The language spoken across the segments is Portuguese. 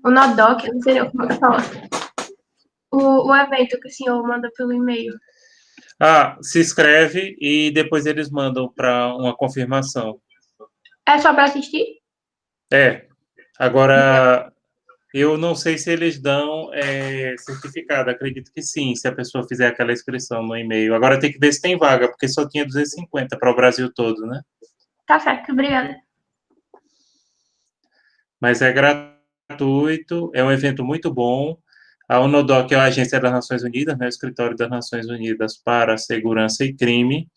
o Nodoc, eu não sei como é que fala. O evento que o senhor manda pelo e-mail. Se inscreve e depois eles mandam para uma confirmação. É só para assistir? Agora, eu não sei se eles dão certificado, acredito que sim, se a pessoa fizer aquela inscrição no e-mail. Agora tem que ver se tem vaga, porque só tinha 250 para o Brasil todo, né? Tá certo, obrigada. Mas é gratuito, é um evento muito bom. A UNODOC é a Agência das Nações Unidas, né, o Escritório das Nações Unidas para a Segurança e Crime.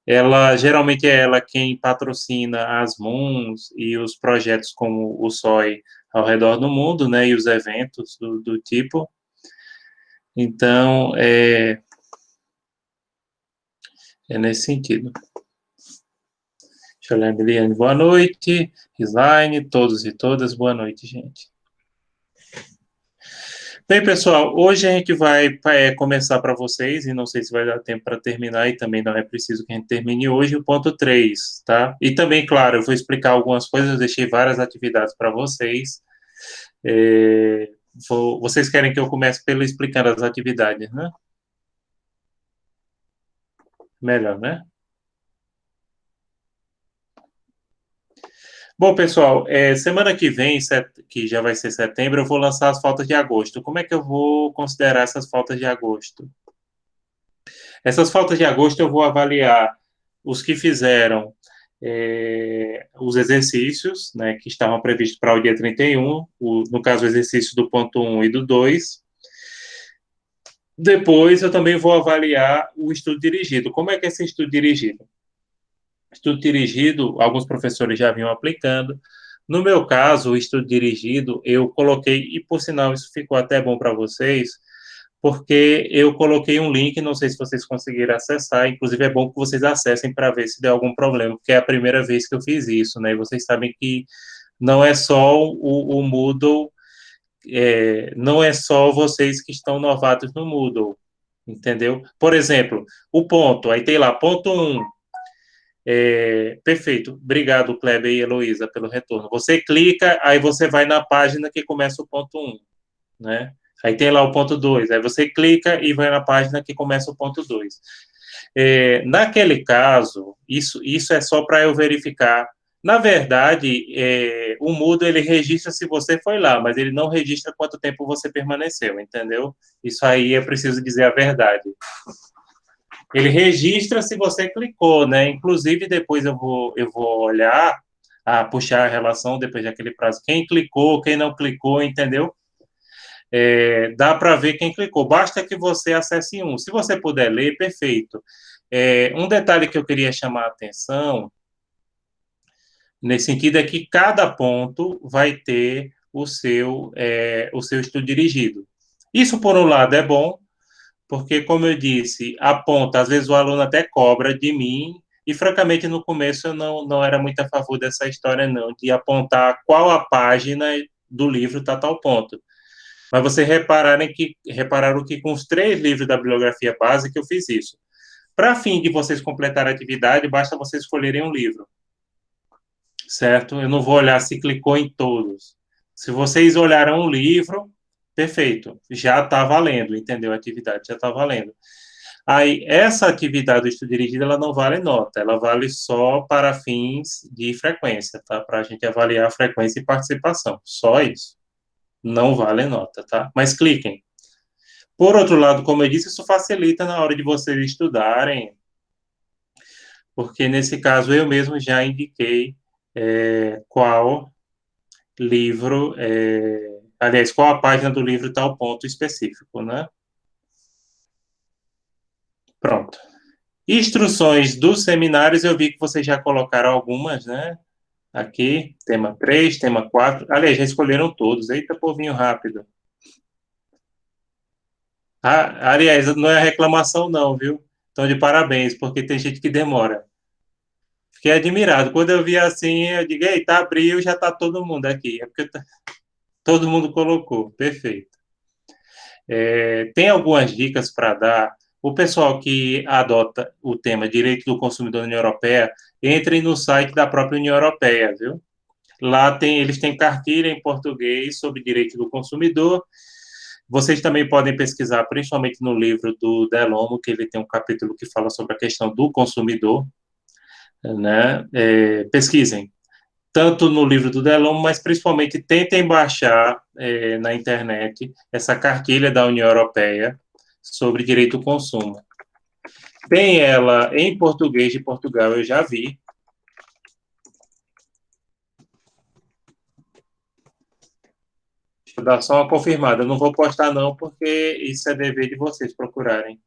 Ela, geralmente é ela quem patrocina as MUNs e os projetos como o SOI ao redor do mundo, né, e os eventos do tipo. Então, é nesse sentido. Deixa eu ler, Emiliane, boa noite. Gislaine, todos e todas, boa noite, gente. Bem, pessoal, hoje a gente vai começar para vocês, e não sei se vai dar tempo para terminar, e também não é preciso que a gente termine hoje, o ponto 3, tá? E também, claro, eu vou explicar algumas coisas, eu deixei várias atividades para vocês. Vocês querem que eu comece pelo explicando as atividades, né? Melhor, né? Bom, pessoal, semana que vem, que já vai ser setembro, eu vou lançar as faltas de agosto. Como é que eu vou considerar essas faltas de agosto? Essas faltas de agosto eu vou avaliar os que fizeram os exercícios, né, que estavam previstos para o dia 31, no caso, o exercício do ponto 1 e do 2. Depois, eu também vou avaliar o estudo dirigido. Como é que é esse estudo dirigido? Estudo dirigido, alguns professores já vinham aplicando. No meu caso, o estudo dirigido, eu coloquei, e por sinal isso ficou até bom para vocês, porque eu coloquei um link, não sei se vocês conseguiram acessar, inclusive é bom que vocês acessem para ver se deu algum problema, porque é a primeira vez que eu fiz isso, né? E vocês sabem que não é só o Moodle, não é só vocês que estão novatos no Moodle, entendeu? Por exemplo, o ponto, aí tem lá, ponto 1, perfeito. Obrigado, Kleber e Heloísa, pelo retorno. Você clica, aí você vai na página que começa o ponto 1, né? Aí tem lá o ponto 2. Aí você clica e vai na página que começa o ponto 2. Naquele caso, isso é só para eu verificar. Na verdade, o Moodle, ele registra se você foi lá, mas ele não registra quanto tempo você permaneceu, entendeu? Isso aí é preciso dizer a verdade. Ele registra se você clicou, né? Inclusive, depois eu vou olhar, puxar a relação depois daquele prazo. Quem clicou, quem não clicou, entendeu? Dá para ver quem clicou. Basta que você acesse um. Se você puder ler, perfeito. Um detalhe que eu queria chamar a atenção, nesse sentido, é que cada ponto vai ter o seu estudo dirigido. Isso, por um lado, é bom, porque, como eu disse, aponta, às vezes o aluno até cobra de mim, e francamente no começo eu não era muito a favor dessa história, não, de apontar qual a página do livro está tal ponto. Mas vocês repararam que com os 3 livros da bibliografia básica eu fiz isso. Para fim de vocês completarem a atividade, basta vocês escolherem um livro, certo? Eu não vou olhar se clicou em todos. Se vocês olharam um livro, perfeito, já está valendo, entendeu? A atividade já está valendo. Aí, essa atividade do estudo dirigido, ela não vale nota, ela vale só para fins de frequência, tá? Para a gente avaliar a frequência e participação, só isso. Não vale nota, tá? Mas cliquem. Por outro lado, como eu disse, isso facilita na hora de vocês estudarem, porque nesse caso eu mesmo já indiquei qual livro, aliás, qual a página do livro está o ponto específico, né? Pronto. Instruções dos seminários, eu vi que vocês já colocaram algumas, né? Aqui, tema 3, tema 4. Aliás, já escolheram todos. Eita, povinho rápido. Aliás, não é reclamação, não, viu? Então, de parabéns, porque tem gente que demora. Fiquei admirado. Quando eu vi assim, eu digo, eita, abriu, já está todo mundo aqui. É porque todo mundo colocou. Perfeito. Tem algumas dicas para dar. O pessoal que adota o tema Direito do Consumidor na União Europeia, entrem no site da própria União Europeia, viu? Lá eles têm cartilha em português sobre direito do consumidor. Vocês também podem pesquisar, principalmente no livro do Delommo, que ele tem um capítulo que fala sobre a questão do consumidor, né? Pesquisem, tanto no livro do Delommo, mas principalmente tentem baixar na internet essa cartilha da União Europeia sobre direito do consumo. Tem ela em português de Portugal, eu já vi. Deixa eu dar só uma confirmada. Eu não vou postar não, porque isso é dever de vocês procurarem.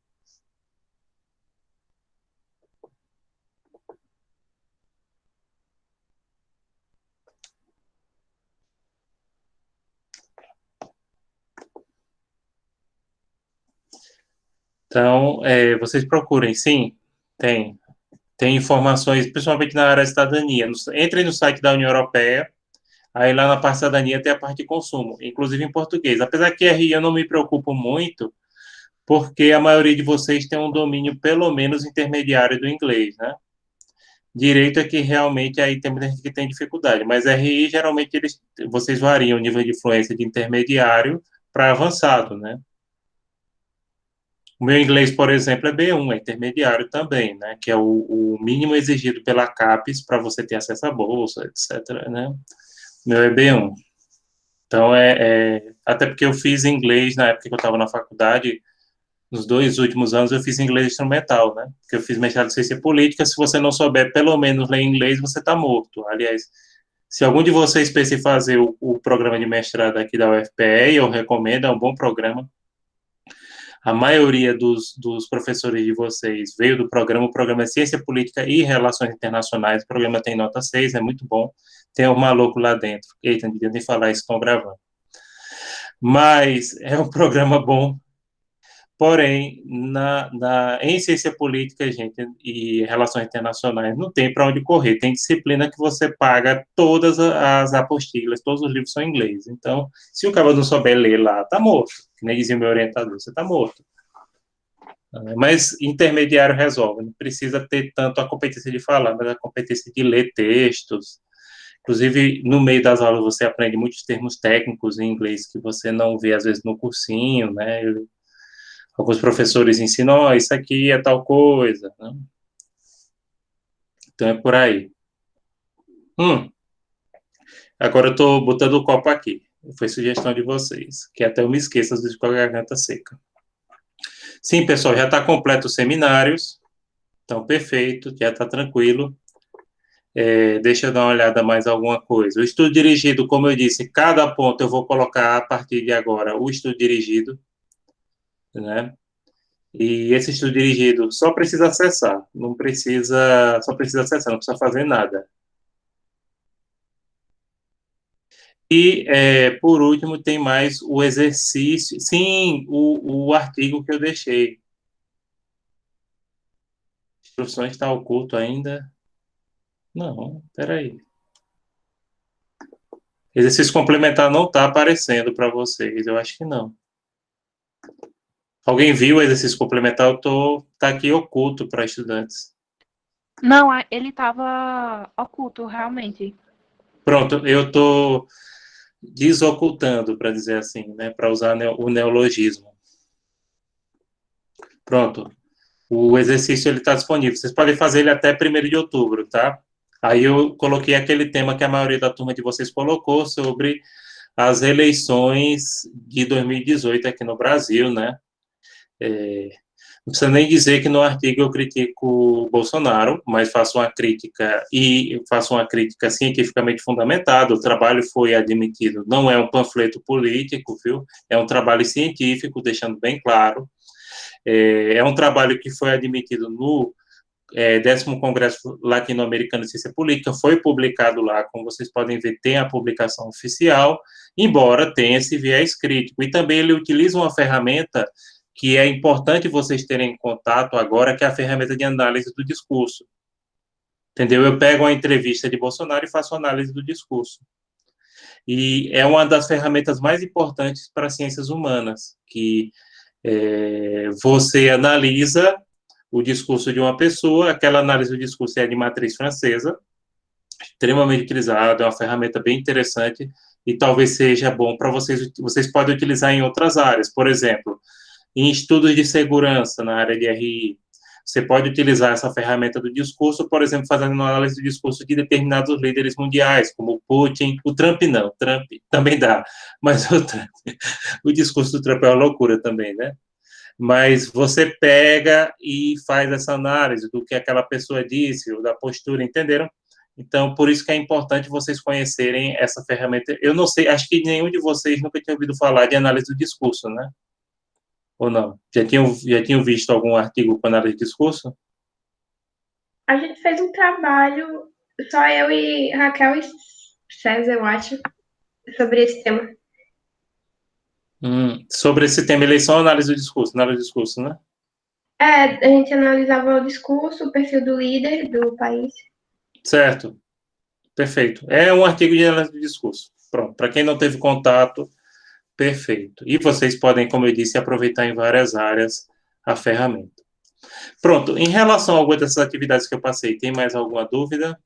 Então, vocês procurem, sim, tem. Tem informações, principalmente na área da cidadania. Entrem no site da União Europeia, aí lá na parte de cidadania tem a parte de consumo, inclusive em português. Apesar que RI eu não me preocupo muito, porque a maioria de vocês tem um domínio pelo menos intermediário do inglês, né? Direito é que realmente aí tem muita gente que tem dificuldade, mas RI geralmente vocês variam o nível de influência de intermediário para avançado, né? O meu inglês, por exemplo, é B1, é intermediário também, né? Que é o mínimo exigido pela CAPES para você ter acesso à bolsa, etc. Né? O meu é B1. Então, até porque eu fiz inglês na época que eu estava na faculdade, nos 2 últimos anos eu fiz inglês instrumental, né? Porque eu fiz mestrado em ciência política, se você não souber pelo menos ler inglês, você está morto. Aliás, se algum de vocês pensa em fazer o programa de mestrado aqui da UFPE, eu recomendo, é um bom programa. A maioria dos professores de vocês veio do programa, o programa é Ciência Política e Relações Internacionais, o programa tem nota 6, é muito bom, tem um maluco lá dentro, eita, não devia nem falar isso, estão gravando. Mas é um programa bom, porém, em ciência política, gente, e relações internacionais, não tem para onde correr, tem disciplina que você paga todas as apostilas, todos os livros são em inglês, então, se o cara não souber ler lá, tá morto, que nem dizia meu orientador, você tá morto. Mas intermediário resolve, não precisa ter tanto a competência de falar, mas a competência de ler textos. Inclusive, no meio das aulas você aprende muitos termos técnicos em inglês que você não vê, às vezes, no cursinho, né? Alguns professores ensinam, oh, isso aqui é tal coisa, né? Então, é por aí. Agora eu estou botando o copo aqui. Foi sugestão de vocês, que até eu me esqueço, às vezes, com a garganta seca. Sim, pessoal, já está completo os seminários. Então, perfeito, já está tranquilo. Deixa eu dar uma olhada mais alguma coisa. O estudo dirigido, como eu disse, cada ponto eu vou colocar a partir de agora o estudo dirigido, né? E esse estudo dirigido só precisa acessar, só precisa acessar, não precisa fazer nada. E, por último, tem mais o exercício, sim, o artigo que eu deixei. Instruções está oculto ainda? Não, peraí. Exercício complementar não está aparecendo para vocês, eu acho que não. Alguém viu o exercício complementar? Tá aqui oculto para estudantes. Não, ele estava oculto, realmente. Pronto, eu estou desocultando, para dizer assim, né, para usar o neologismo. Pronto, o exercício ele está disponível. Vocês podem fazer ele até 1º de outubro, tá? Aí eu coloquei aquele tema que a maioria da turma de vocês colocou sobre as eleições de 2018 aqui no Brasil, né? Não precisa nem dizer que no artigo eu critico o Bolsonaro, mas faço uma crítica cientificamente fundamentada. O trabalho foi admitido, não é um panfleto político, viu? É um trabalho científico, deixando bem claro. É um trabalho que foi admitido no 10º Congresso Latino-Americano de Ciência Política, foi publicado lá, como vocês podem ver, tem a publicação oficial, embora tenha esse viés crítico. E também ele utiliza uma ferramenta que é importante vocês terem contato agora, que é a ferramenta de análise do discurso. Entendeu? Eu pego uma entrevista de Bolsonaro e faço análise do discurso. E é uma das ferramentas mais importantes para as ciências humanas, que você analisa o discurso de uma pessoa, aquela análise do discurso é de matriz francesa, extremamente utilizado, é uma ferramenta bem interessante e talvez seja bom para vocês. Vocês podem utilizar em outras áreas, por exemplo, em estudos de segurança na área de RI. Você pode utilizar essa ferramenta do discurso, por exemplo, fazendo uma análise do discurso de determinados líderes mundiais, como o Putin, o Trump não, o Trump também dá, mas o discurso do Trump é uma loucura também, né? Mas você pega e faz essa análise do que aquela pessoa disse, ou da postura, entenderam? Então, por isso que é importante vocês conhecerem essa ferramenta. Eu não sei, acho que nenhum de vocês nunca tinha ouvido falar de análise do discurso, né? Ou não? Já tinham visto algum artigo com análise de discurso? A gente fez um trabalho, só eu e Raquel e César, eu acho, sobre esse tema. Sobre esse tema, eleição ou análise do discurso, né? A gente analisava o discurso, o perfil do líder do país. Certo, perfeito. É um artigo de análise do discurso. Pronto, para quem não teve contato, perfeito. E vocês podem, como eu disse, aproveitar em várias áreas a ferramenta. Pronto, em relação a algumas dessas atividades que eu passei, tem mais alguma dúvida?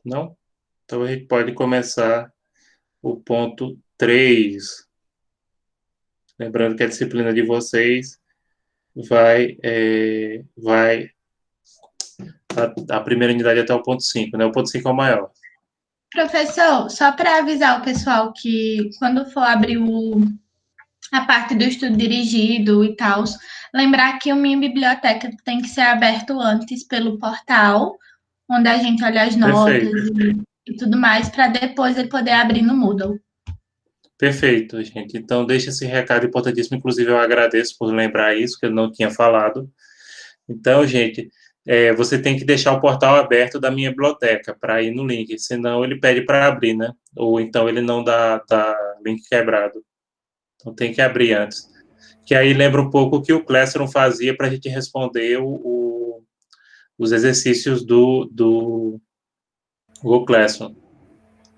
Não? Então, a gente pode começar o ponto 3. Lembrando que a disciplina de vocês a primeira unidade até o ponto 5, né? O ponto 5 é o maior. Professor, só para avisar o pessoal que quando for abrir a parte do estudo dirigido e tal, lembrar que o Minha Biblioteca tem que ser aberto antes pelo portal, onde a gente olha as notas e tudo mais, para depois ele poder abrir no Moodle. Perfeito, gente. Então, deixa esse recado importantíssimo. Inclusive, eu agradeço por lembrar isso, que eu não tinha falado. Então, gente, você tem que deixar o portal aberto da Minha Biblioteca para ir no link, senão ele pede para abrir, né? Ou então ele não dá link quebrado. Então, tem que abrir antes. Que aí lembra um pouco o que o Classroom fazia para a gente responder os exercícios do Google Classroom.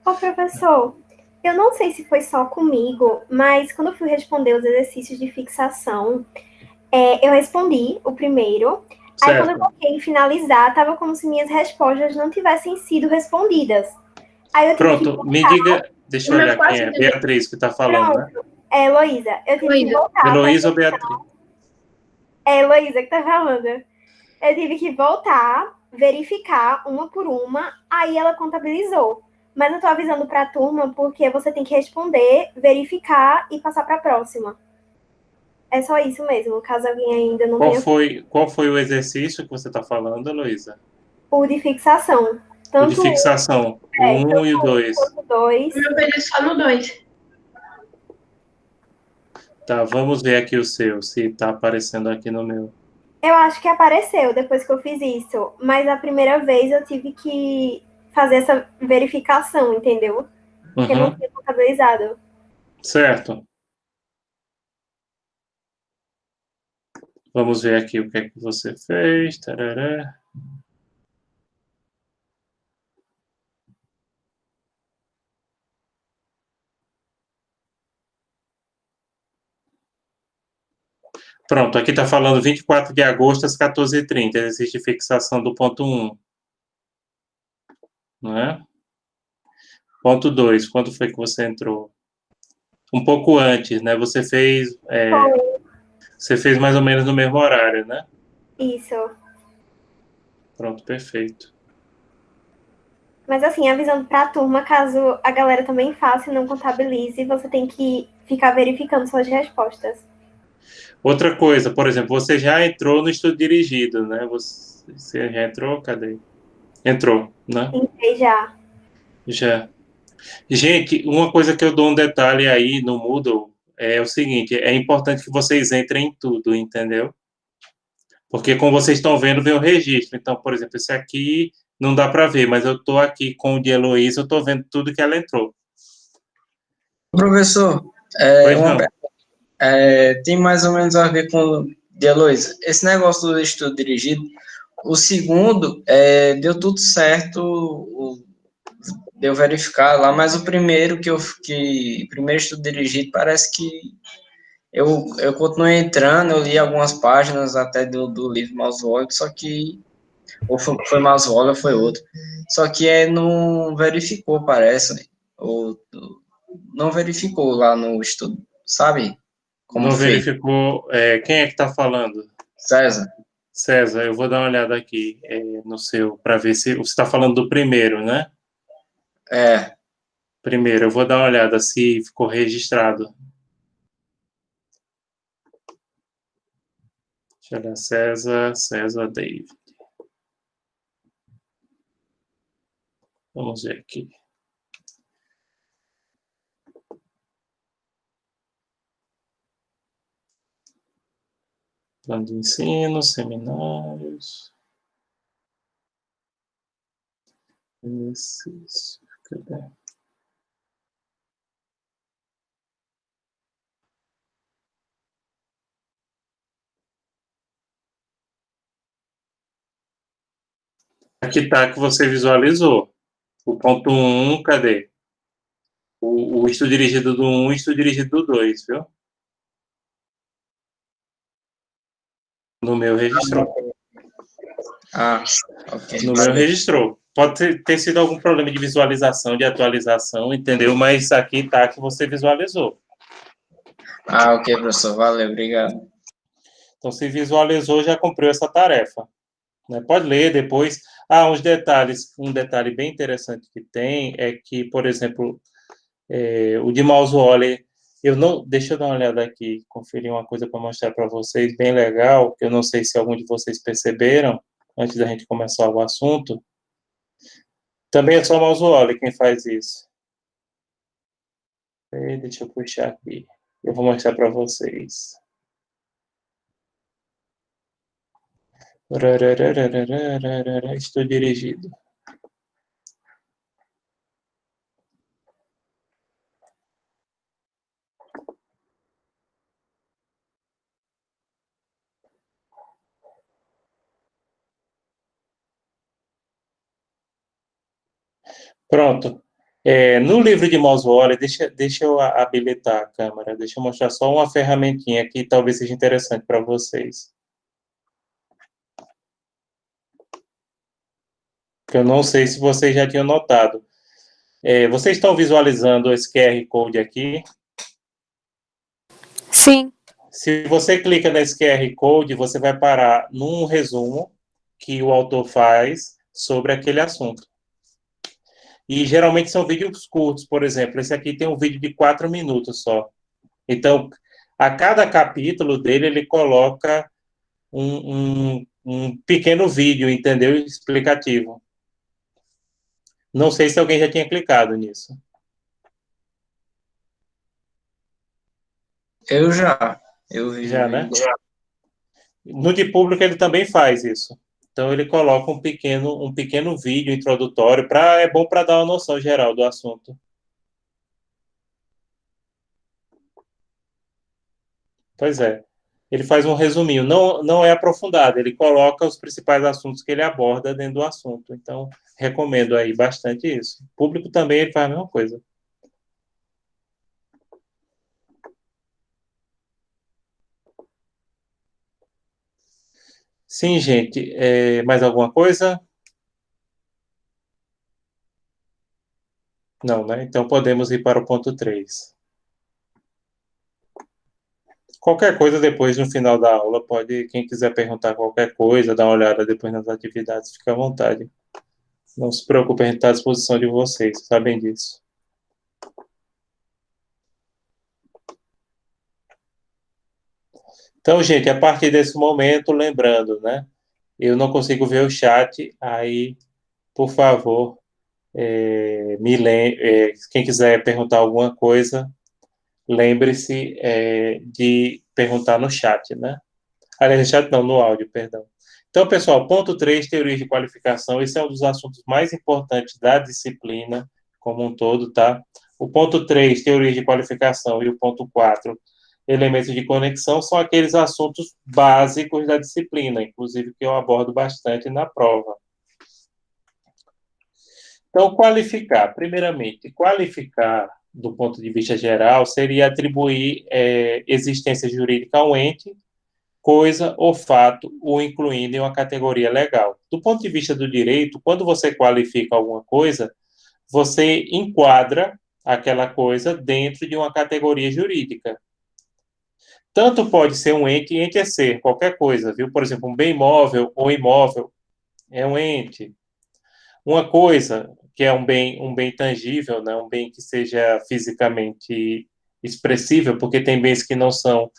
Ô, professor, eu não sei se foi só comigo, mas quando eu fui responder os exercícios de fixação, eu respondi o primeiro. Certo. Aí, quando eu coloquei em finalizar, estava como se minhas respostas não tivessem sido respondidas. Aí eu Pronto, me diga, deixa eu olhar quem é, Beatriz que está falando, né? É Heloísa. Eu tive que voltar. Heloísa ou Beatriz? É Heloísa que está falando. Eu tive que voltar, verificar uma por uma, aí ela contabilizou. Mas eu tô avisando para a turma porque você tem que responder, verificar e passar para a próxima. É só isso mesmo, caso alguém ainda não tenha... Qual foi o exercício que você está falando, Heloísa? O de fixação. O de fixação. O 1 e o 2. O meu período só no 2. Tá, vamos ver aqui o seu, se está aparecendo aqui no meu. Eu acho que apareceu depois que eu fiz isso, mas a primeira vez eu tive que fazer essa verificação, entendeu? Porque não tinha contabilizado. Certo. Vamos ver aqui o que é que você fez. Tarará. Pronto, aqui está falando 24 de agosto às 14h30, exercício de fixação do ponto 1. Não é? Ponto 2, quando foi que você entrou? Um pouco antes, né? Você fez mais ou menos no mesmo horário, né? Isso. Pronto, perfeito. Mas assim, avisando para a turma, caso a galera também faça e não contabilize, você tem que ficar verificando suas respostas. Outra coisa, por exemplo, você já entrou no estudo dirigido, né? Você já entrou? Cadê? Entrou, né? Entrei já. Já. Gente, uma coisa que eu dou um detalhe aí no Moodle é o seguinte, é importante que vocês entrem em tudo, entendeu? Porque como vocês estão vendo, vem o registro. Então, por exemplo, esse aqui não dá para ver, mas eu estou aqui com o de Heloísa, eu estou vendo tudo que ela entrou. Professor, tem mais ou menos a ver com o de Heloísa. Esse negócio do estudo dirigido, o segundo, deu tudo certo, deu verificar lá, mas o primeiro primeiro estudo dirigido parece Eu continuei entrando, eu li algumas páginas até do livro Mausolio, só que ou foi Mausolio ou foi outro. Só que não verificou, parece, ou não verificou lá no estudo, sabe? Como Não fez. verificou. Quem é que está falando? César. César, eu vou dar uma olhada aqui no seu, para ver se você está falando do primeiro, né? É. Primeiro, eu vou dar uma olhada se ficou registrado. Deixa eu olhar, César David. Vamos ver aqui. Plano de ensino, seminários. Exercício. Cadê? Aqui está que você visualizou. O ponto 1, cadê? O estudo dirigido do 1 e o estudo dirigido do 2, viu? No meu registrou. Ok. No meu registrou. Pode ter sido algum problema de visualização, de atualização, entendeu? Mas aqui tá que você visualizou. Ok, professor. Valeu, obrigado. Então, se visualizou, já cumpriu essa tarefa. Né? Pode ler depois. Uns detalhes. Um detalhe bem interessante que tem é que, por exemplo, o de Mausolio, deixa eu dar uma olhada aqui, conferir uma coisa para mostrar para vocês, bem legal, que eu não sei se algum de vocês perceberam, antes da gente começar o assunto. Também é só Mausolio quem faz isso. Deixa eu puxar aqui. Eu vou mostrar para vocês. Estou dirigido. Pronto. No livro de Mausolio, deixa eu habilitar a câmera, deixa eu mostrar só uma ferramentinha que talvez seja interessante para vocês. Que eu não sei se vocês já tinham notado. Vocês estão visualizando esse QR Code aqui? Sim. Se você clica nesse QR Code, você vai parar num resumo que o autor faz sobre aquele assunto. E geralmente são vídeos curtos, por exemplo. Esse aqui tem um vídeo de 4 minutos só. Então, a cada capítulo dele, ele coloca um pequeno vídeo, entendeu? Explicativo. Não sei se alguém já tinha clicado nisso. Eu já. Eu vi. Já, né? No de público, ele também faz isso. Então, ele coloca um pequeno vídeo introdutório, é bom para dar uma noção geral do assunto. Pois é. Ele faz um resuminho. Não é aprofundado, ele coloca os principais assuntos que ele aborda dentro do assunto. Então, recomendo aí bastante isso. O público também ele faz a mesma coisa. Sim, gente. Mais alguma coisa? Não, né? Então podemos ir para o ponto 3. Qualquer coisa depois, no final da aula, quem quiser perguntar qualquer coisa, dar uma olhada depois nas atividades, fica à vontade. Não se preocupe, a gente está à disposição de vocês, sabem disso. Então, gente, a partir desse momento, lembrando, né? Eu não consigo ver o chat, aí, por favor, quem quiser perguntar alguma coisa, lembre-se de perguntar no chat, né? Aliás, no chat não, no áudio, perdão. Então, pessoal, ponto 3, teorias de qualificação. Esse é um dos assuntos mais importantes da disciplina como um todo, tá? O ponto 3, teorias de qualificação, e o ponto 4, elementos de conexão, são aqueles assuntos básicos da disciplina, inclusive que eu abordo bastante na prova. Então, qualificar. Primeiramente, qualificar do ponto de vista geral, seria atribuir existência jurídica a um ente, coisa ou fato, o incluindo em uma categoria legal. Do ponto de vista do direito, quando você qualifica alguma coisa, você enquadra aquela coisa dentro de uma categoria jurídica. Tanto pode ser um ente, ente é ser, qualquer coisa, viu? Por exemplo, um bem móvel ou imóvel é um ente. Uma coisa que é um bem tangível, né? Um bem que seja fisicamente expressível, porque tem bens que não são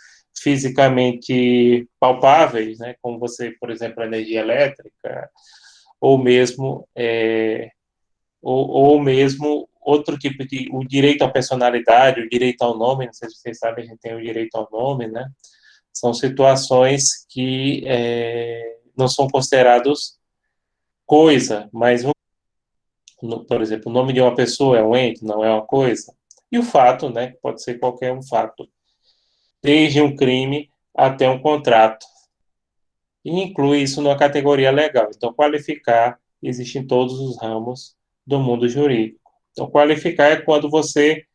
fisicamente palpáveis, né? Como você, por exemplo, a energia elétrica, ou mesmo ou mesmo outro tipo de o direito à personalidade, o direito ao nome, não sei se vocês sabem, a gente tem o direito ao nome, né? São situações que não são considerados coisa, mas, por exemplo, o nome de uma pessoa é um ente, não é uma coisa. E o fato, né? Pode ser qualquer um fato, desde um crime até um contrato. E inclui isso numa categoria legal. Então, qualificar existe em todos os ramos do mundo jurídico. Então, qualificar é quando você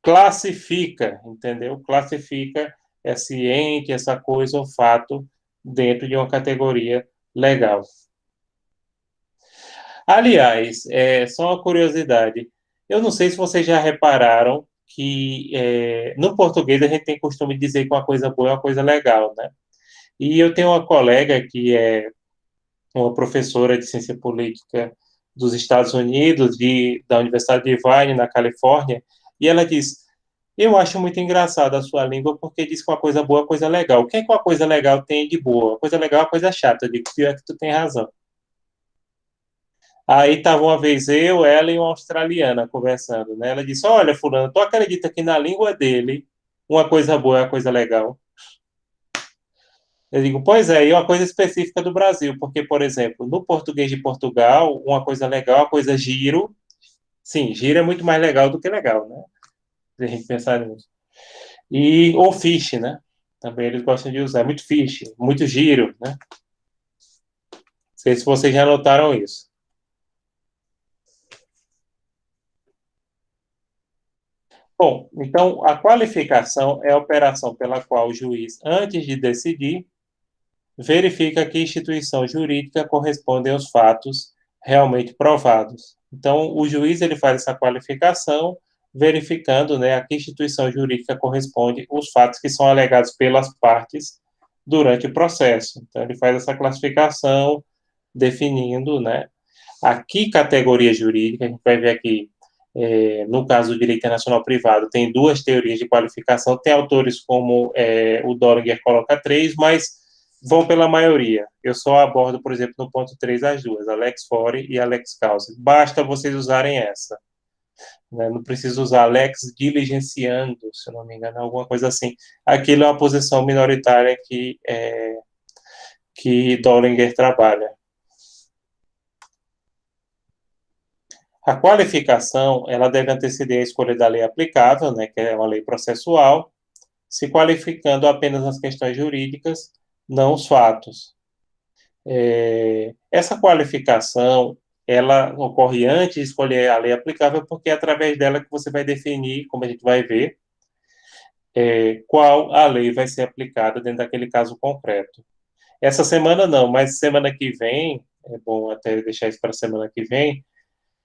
classifica, entendeu? Classifica esse ente, essa coisa ou fato dentro de uma categoria legal. Aliás, só uma curiosidade. Eu não sei se vocês já repararam que no português a gente tem costume de dizer que uma coisa boa é uma coisa legal, né? E eu tenho uma colega que é uma professora de ciência política dos Estados Unidos, da Universidade de Irvine, na Califórnia, e ela diz: eu acho muito engraçada a sua língua porque diz que uma coisa boa é uma coisa legal. O que é que uma coisa legal tem de boa? Uma coisa legal é uma coisa chata. Eu digo: pior é que tu tem razão. Aí estava uma vez eu, ela e uma australiana conversando, né? Ela disse: olha, fulano, tu acredita que na língua dele uma coisa boa é uma coisa legal? Eu digo: pois é, e uma coisa específica do Brasil, porque, por exemplo, no português de Portugal, uma coisa legal, uma coisa giro, sim, giro é muito mais legal do que legal, né? Se a gente pensar nisso. Ou fish, né? Também eles gostam de usar, muito fish, muito giro, né? Não sei se vocês já notaram isso. Bom, então, a qualificação é a operação pela qual o juiz, antes de decidir, verifica que instituição jurídica corresponde aos fatos realmente provados. Então, o juiz ele faz essa qualificação, verificando, né, a que instituição jurídica corresponde os fatos que são alegados pelas partes durante o processo. Então, ele faz essa classificação, definindo, né, a que categoria jurídica. A gente vai ver aqui, no caso do direito internacional privado, tem duas teorias de qualificação, tem autores como o Doringer coloca 3, mas vão pela maioria. Eu só abordo, por exemplo, no ponto 3 as duas, a lex fori e a lex causa. Basta vocês usarem essa. Né? Não precisa usar lex diligenciando, se eu não me engano, alguma coisa assim. Aquilo é uma posição minoritária que Doringer trabalha. A qualificação, ela deve anteceder a escolha da lei aplicável, né, que é uma lei processual, se qualificando apenas as questões jurídicas, não os fatos. Essa qualificação, ela ocorre antes de escolher a lei aplicável, porque é através dela que você vai definir, como a gente vai ver, qual a lei vai ser aplicada dentro daquele caso concreto. Essa semana não, mas semana que vem, é bom até deixar isso para a semana que vem,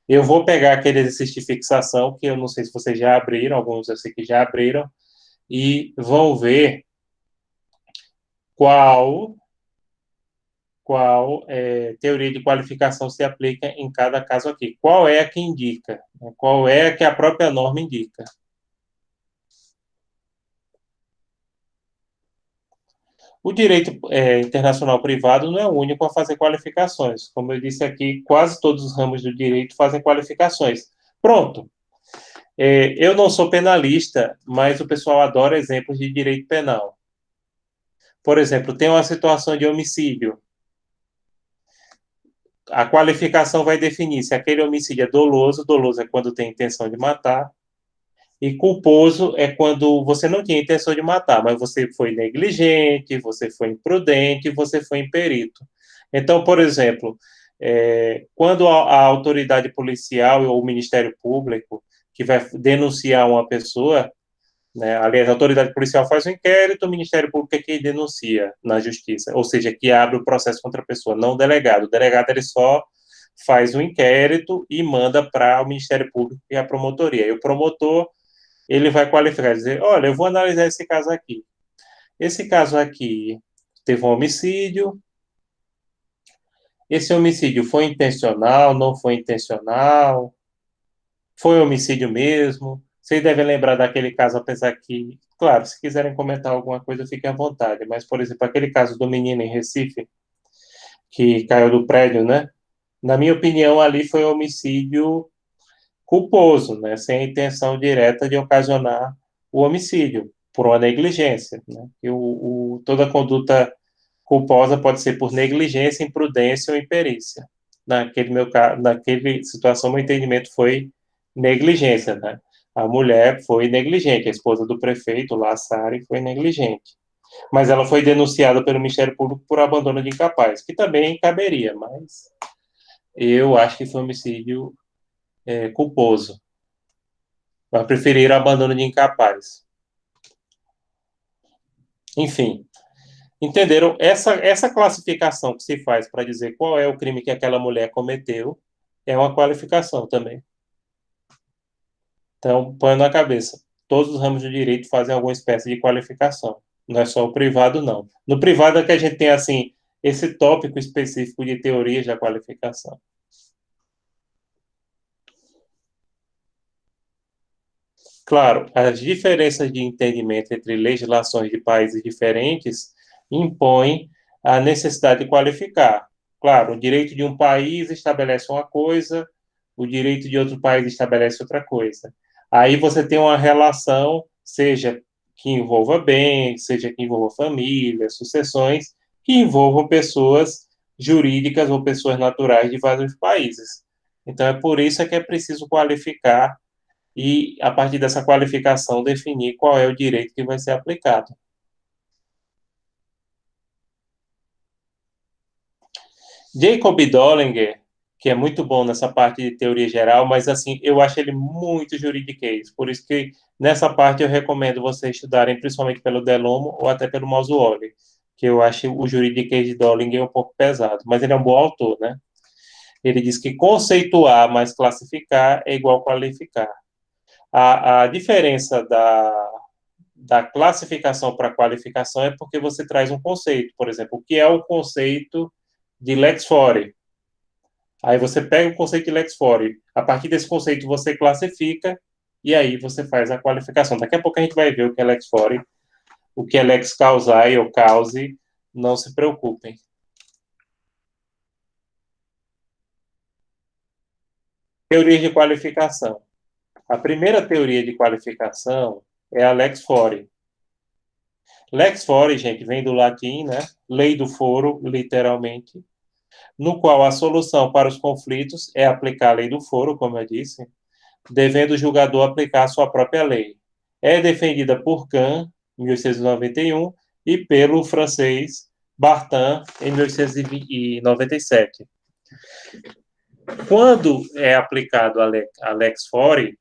eu vou pegar aquele exercício de fixação, que eu não sei se vocês já abriram, alguns eu sei que já abriram, e vão ver qual teoria de qualificação se aplica em cada caso aqui. Qual é a que indica? Qual é a que a própria norma indica? O direito internacional privado não é o único a fazer qualificações. Como eu disse aqui, quase todos os ramos do direito fazem qualificações. Pronto. Eu não sou penalista, mas o pessoal adora exemplos de direito penal. Por exemplo, tem uma situação de homicídio. A qualificação vai definir se aquele homicídio é doloso. Doloso é quando tem intenção de matar. E culposo é quando você não tinha intenção de matar, mas você foi negligente, você foi imprudente, você foi imperito. Então, por exemplo, quando a autoridade policial ou o Ministério Público que vai denunciar uma pessoa, né, aliás, a autoridade policial faz um inquérito, o Ministério Público é que denuncia na justiça, ou seja, que abre o processo contra a pessoa, não o delegado. O delegado ele só faz um inquérito e manda para o Ministério Público e a promotoria. E o promotor ele vai qualificar, dizer, olha, eu vou analisar esse caso aqui. Esse caso aqui teve um homicídio. Esse homicídio foi intencional, não foi intencional? Foi homicídio mesmo? Vocês devem lembrar daquele caso, apesar que, claro, se quiserem comentar alguma coisa, fiquem à vontade. Mas, por exemplo, aquele caso do menino em Recife, que caiu do prédio, né? Na minha opinião, ali foi um homicídio culposo, né? Sem a intenção direta de ocasionar o homicídio, por uma negligência, né? E toda conduta culposa pode ser por negligência, imprudência ou imperícia. Naquele situação, meu entendimento foi negligência, né? A mulher foi negligente, a esposa do prefeito, lá, Sari, foi negligente. Mas ela foi denunciada pelo Ministério Público por abandono de incapaz, que também caberia, mas eu acho que foi homicídio culposo. Mas preferiram abandono de incapaz. Enfim, entenderam? Essa classificação que se faz para dizer qual é o crime que aquela mulher cometeu é uma qualificação também. Então, põe na cabeça. Todos os ramos do direito fazem alguma espécie de qualificação. Não é só o privado, não. No privado é que a gente tem, assim, esse tópico específico de teorias da qualificação. Claro, as diferenças de entendimento entre legislações de países diferentes impõem a necessidade de qualificar. Claro, o direito de um país estabelece uma coisa, o direito de outro país estabelece outra coisa. Aí você tem uma relação, seja que envolva bens, seja que envolva família, sucessões, que envolvam pessoas jurídicas ou pessoas naturais de vários países. Então, é por isso que é preciso qualificar e, a partir dessa qualificação, definir qual é o direito que vai ser aplicado. Jacob Dollinger, que é muito bom nessa parte de teoria geral, mas assim, eu acho ele muito juridiquês, por isso que nessa parte eu recomendo vocês estudarem principalmente pelo Delomo ou até pelo Mauzuoli, que eu acho o juridiquês de Dollinger um pouco pesado, mas ele é um bom autor, né? Ele diz que conceituar mais classificar é igual qualificar. A diferença da classificação para qualificação é porque você traz um conceito, por exemplo, o que é o conceito de lex fori? Aí você pega o conceito de lex fori, a partir desse conceito você classifica e aí você faz a qualificação. Daqui a pouco a gente vai ver o que é lex fori, o que é lex causae ou cause, não se preocupem. Teoria de qualificação. A primeira teoria de qualificação é a lex fori. Lex fori, gente, vem do latim, né? Lei do foro, literalmente, no qual a solução para os conflitos é aplicar a lei do foro, como eu disse, devendo o julgador aplicar a sua própria lei. É defendida por Kant, em 1891, e pelo francês Bartin, em 1897. Quando é aplicado a lex fori,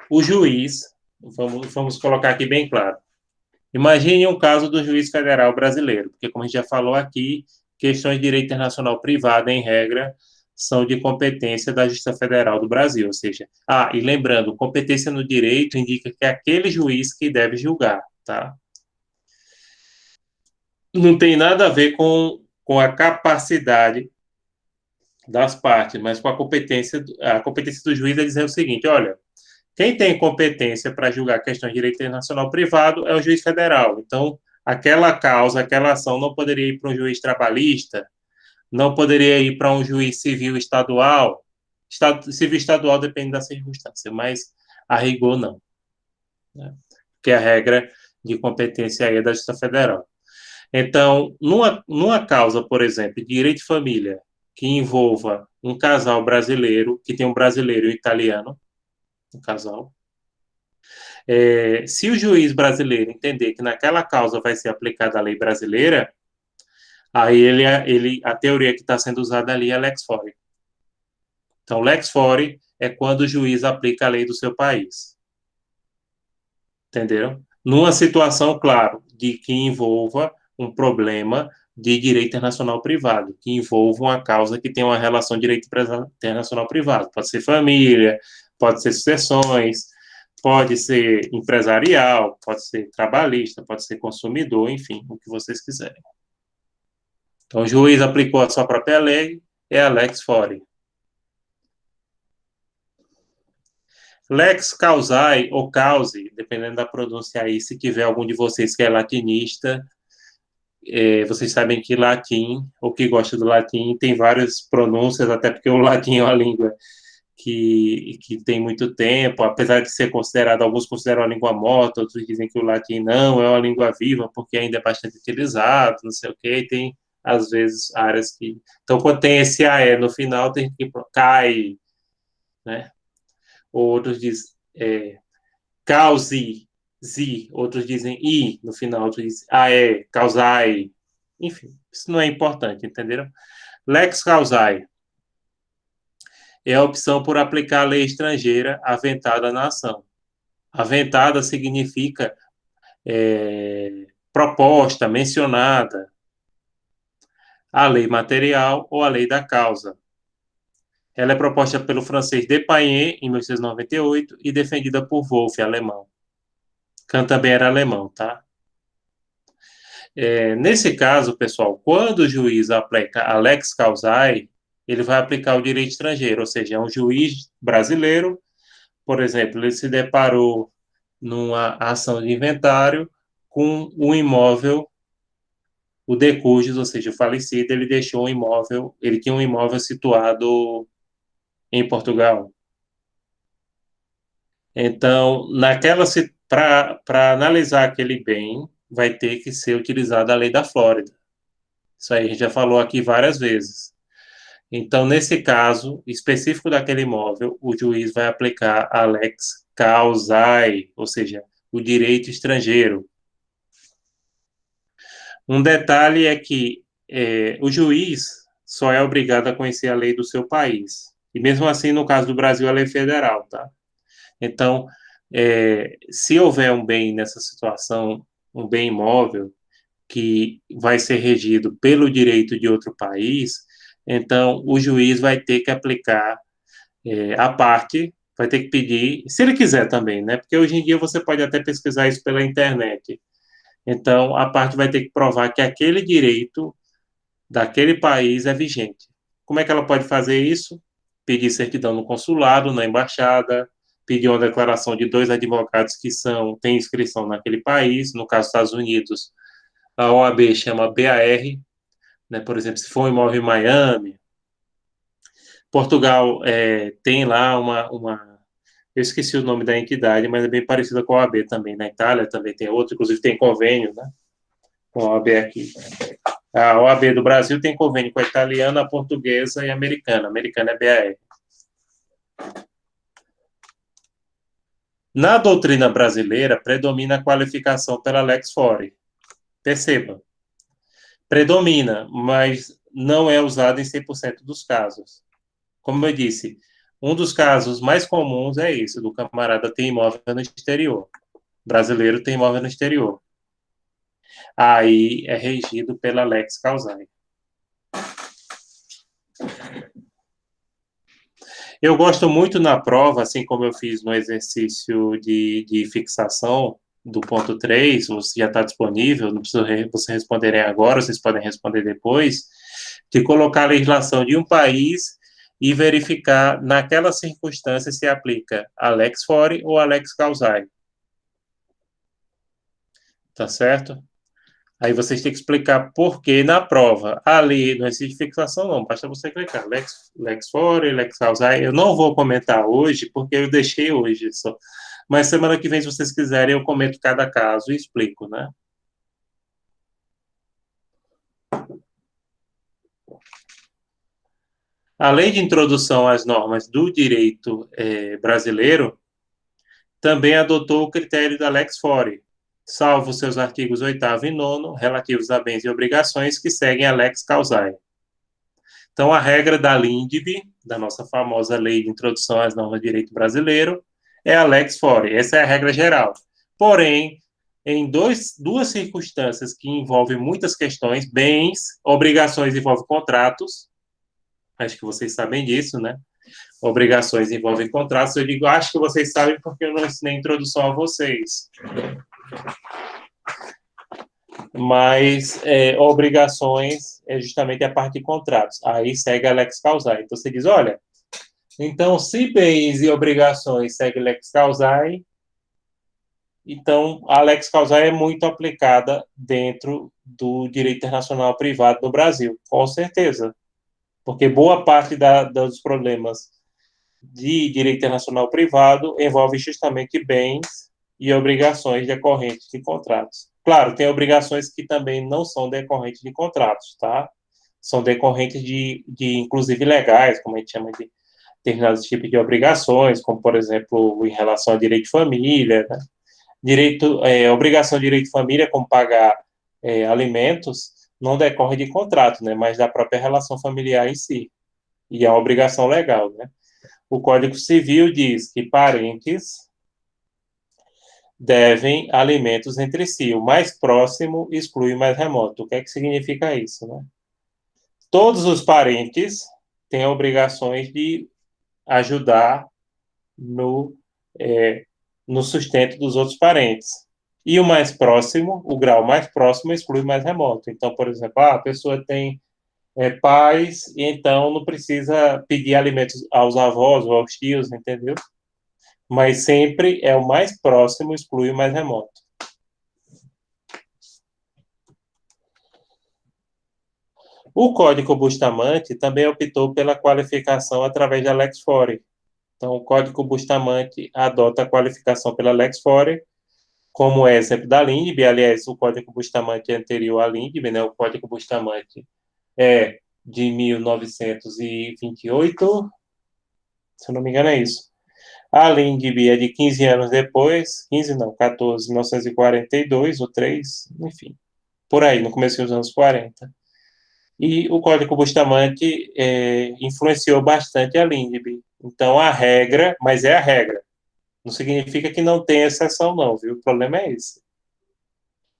o juiz, vamos colocar aqui bem claro, imagine um caso do juiz federal brasileiro, porque, como a gente já falou aqui, questões de direito internacional privado, em regra, são de competência da Justiça Federal do Brasil, ou seja, e lembrando, competência no direito indica que é aquele juiz que deve julgar, tá? Não tem nada a ver com a capacidade das partes, mas com a competência do juiz é dizer o seguinte, olha, quem tem competência para julgar questões de direito internacional privado é o juiz federal. Então, aquela causa, aquela ação não poderia ir para um juiz trabalhista, não poderia ir para um juiz civil estadual. Civil estadual depende da circunstância, mas a rigor não. Né? Porque a regra de competência aí é da Justiça Federal. Então, numa causa, por exemplo, de direito de família, que envolva um casal brasileiro, que tem um brasileiro e um italiano, um casal, se o juiz brasileiro entender que naquela causa vai ser aplicada a lei brasileira, Aí a teoria que está sendo usada ali é lex fori. Então, lex fori é quando o juiz aplica a lei do seu país. Entenderam? Numa situação, claro, de que envolva um problema de direito internacional privado, que envolva uma causa que tem uma relação de direito internacional privado. Pode ser família, pode ser sucessões, pode ser empresarial, pode ser trabalhista, pode ser consumidor, enfim, o que vocês quiserem. Então, o juiz aplicou a sua própria lei, é a lex fori. Lex causae ou cause, dependendo da pronúncia aí, se tiver algum de vocês que é latinista, vocês sabem que latim, ou que gosta do latim, tem várias pronúncias, até porque o latim é uma língua que tem muito tempo, apesar de ser considerado, alguns consideram a língua morta, outros dizem que o latim não, é uma língua viva, porque ainda é bastante utilizado, não sei o quê, tem, às vezes, áreas que... Então, quando tem esse AE no final, tem que cai, né? Outros dizem cause, zi, outros dizem i no final, outros dizem ae, causai. Enfim, isso não é importante, entenderam? Lex causae é a opção por aplicar a lei estrangeira aventada na ação. Aventada significa proposta, mencionada, a lei material ou a lei da causa. Ela é proposta pelo francês Despaigne, em 1898, e defendida por Wolff, alemão. Kant também era alemão, tá? Nesse caso, pessoal, quando o juiz aplica a lex causae, ele vai aplicar o direito estrangeiro, ou seja, é um juiz brasileiro, por exemplo, ele se deparou numa ação de inventário com um imóvel, o de cujus, ou seja, o falecido, ele deixou um imóvel, ele tinha um imóvel situado em Portugal. Então, para analisar aquele bem, vai ter que ser utilizada a lei da Flórida. Isso aí a gente já falou aqui várias vezes. Então, nesse caso específico daquele imóvel, o juiz vai aplicar a lex causae, ou seja, o direito estrangeiro. Um detalhe é que o juiz só é obrigado a conhecer a lei do seu país. E mesmo assim, no caso do Brasil, a lei federal, tá? Então, se houver um bem nessa situação, um bem imóvel, que vai ser regido pelo direito de outro país, então o juiz vai ter que aplicar a parte, vai ter que pedir, se ele quiser também, né? Porque hoje em dia você pode até pesquisar isso pela internet. Então, a parte vai ter que provar que aquele direito daquele país é vigente. Como é que ela pode fazer isso? Pedir certidão no consulado, na embaixada, pedir uma declaração de 2 advogados que têm inscrição naquele país, no caso dos Estados Unidos, a OAB chama BAR, né? Por exemplo, se for um imóvel em Miami, Portugal tem lá eu esqueci o nome da entidade, mas é bem parecida com a OAB também. Na Itália também tem outro, inclusive tem convênio, né? Com a OAB aqui. A OAB do Brasil tem convênio com a italiana, a portuguesa e a americana. A americana é BAR. Na doutrina brasileira, predomina a qualificação pela lex fori. Perceba, predomina, mas não é usada em 100% dos casos. Como eu disse, um dos casos mais comuns é esse, do camarada ter imóvel no exterior. Brasileiro tem imóvel no exterior. Aí é regido pela lex causae. Eu gosto muito na prova, assim como eu fiz no exercício de fixação do ponto 3, já está disponível, não precisa vocês responderem agora, vocês podem responder depois, de colocar a legislação de um país e verificar naquela circunstância se aplica a lex fori ou a lex causae. Tá certo? Aí vocês têm que explicar por que na prova. Ali, no exercício de fixação, não. Basta você clicar. Lex fori, lex causae. Eu não vou comentar hoje, porque eu deixei hoje só. Mas semana que vem, se vocês quiserem, eu comento cada caso e explico, né? A lei de introdução às normas do direito brasileiro também adotou o critério da lex fori, salvo seus artigos 8º e 9º, relativos a bens e obrigações, que seguem a lex causae. Então, a regra da LINDB, da nossa famosa Lei de Introdução às Normas de Direito Brasileiro, é a lex fori. Essa é a regra geral. Porém, em duas circunstâncias que envolvem muitas questões, bens, obrigações envolvem contratos, acho que vocês sabem disso, né? Obrigações envolvem contratos. Eu digo, acho que vocês sabem porque eu não ensinei introdução a vocês. Mas obrigações é justamente a parte de contratos. Aí segue a lex causae. Então, você diz, olha, então, se bens e obrigações seguem lex causae, então, a lex causae é muito aplicada dentro do direito internacional privado do Brasil, com certeza. Porque boa parte dos problemas de direito internacional privado envolve justamente bens e obrigações decorrentes de contratos. Claro, tem obrigações que também não são decorrentes de contratos, tá? São decorrentes inclusive legais, como a gente chama de determinados tipos de obrigações, como, por exemplo, em relação ao direito de família, né? Obrigação de direito de família, como pagar alimentos, não decorre de contrato, né? Mas da própria relação familiar em si. E é uma obrigação legal, né? O Código Civil diz que parentes devem alimentos entre si. O mais próximo exclui o mais remoto. O que é que significa isso, né? Todos os parentes têm obrigações de ajudar no sustento dos outros parentes. E o mais próximo, o grau mais próximo, exclui o mais remoto. Então, por exemplo, a pessoa tem pais, e então não precisa pedir alimentos aos avós ou aos tios, entendeu? Mas sempre é o mais próximo, exclui o mais remoto. O Código Bustamante também optou pela qualificação através da lex fori. Então, o Código Bustamante adota a qualificação pela lex fori, como exemplo da LINDB. Aliás, o Código Bustamante é anterior à LINDB, né? O Código Bustamante é de 1928, se eu não me engano é isso. A LINDB é de 15 anos depois, 15 não, 14, 1942, ou 3, enfim, por aí, no começo dos anos 40. E o Código Bustamante influenciou bastante a LINDB. Então, a regra, mas é a regra, não significa que não tem exceção não, viu? O problema é esse.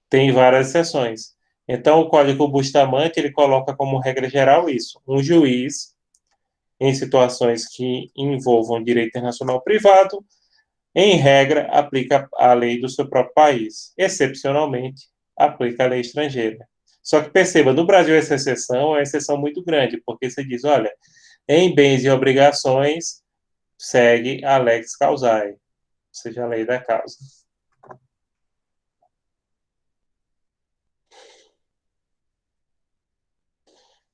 Tem várias exceções. Então, o Código Bustamante, ele coloca como regra geral isso. Um juiz, em situações que envolvam direito internacional privado, em regra, aplica a lei do seu próprio país. Excepcionalmente, aplica a lei estrangeira. Só que perceba, no Brasil essa exceção é uma exceção muito grande, porque você diz, olha, em bens e obrigações, segue a lex causae, ou seja, a lei da causa.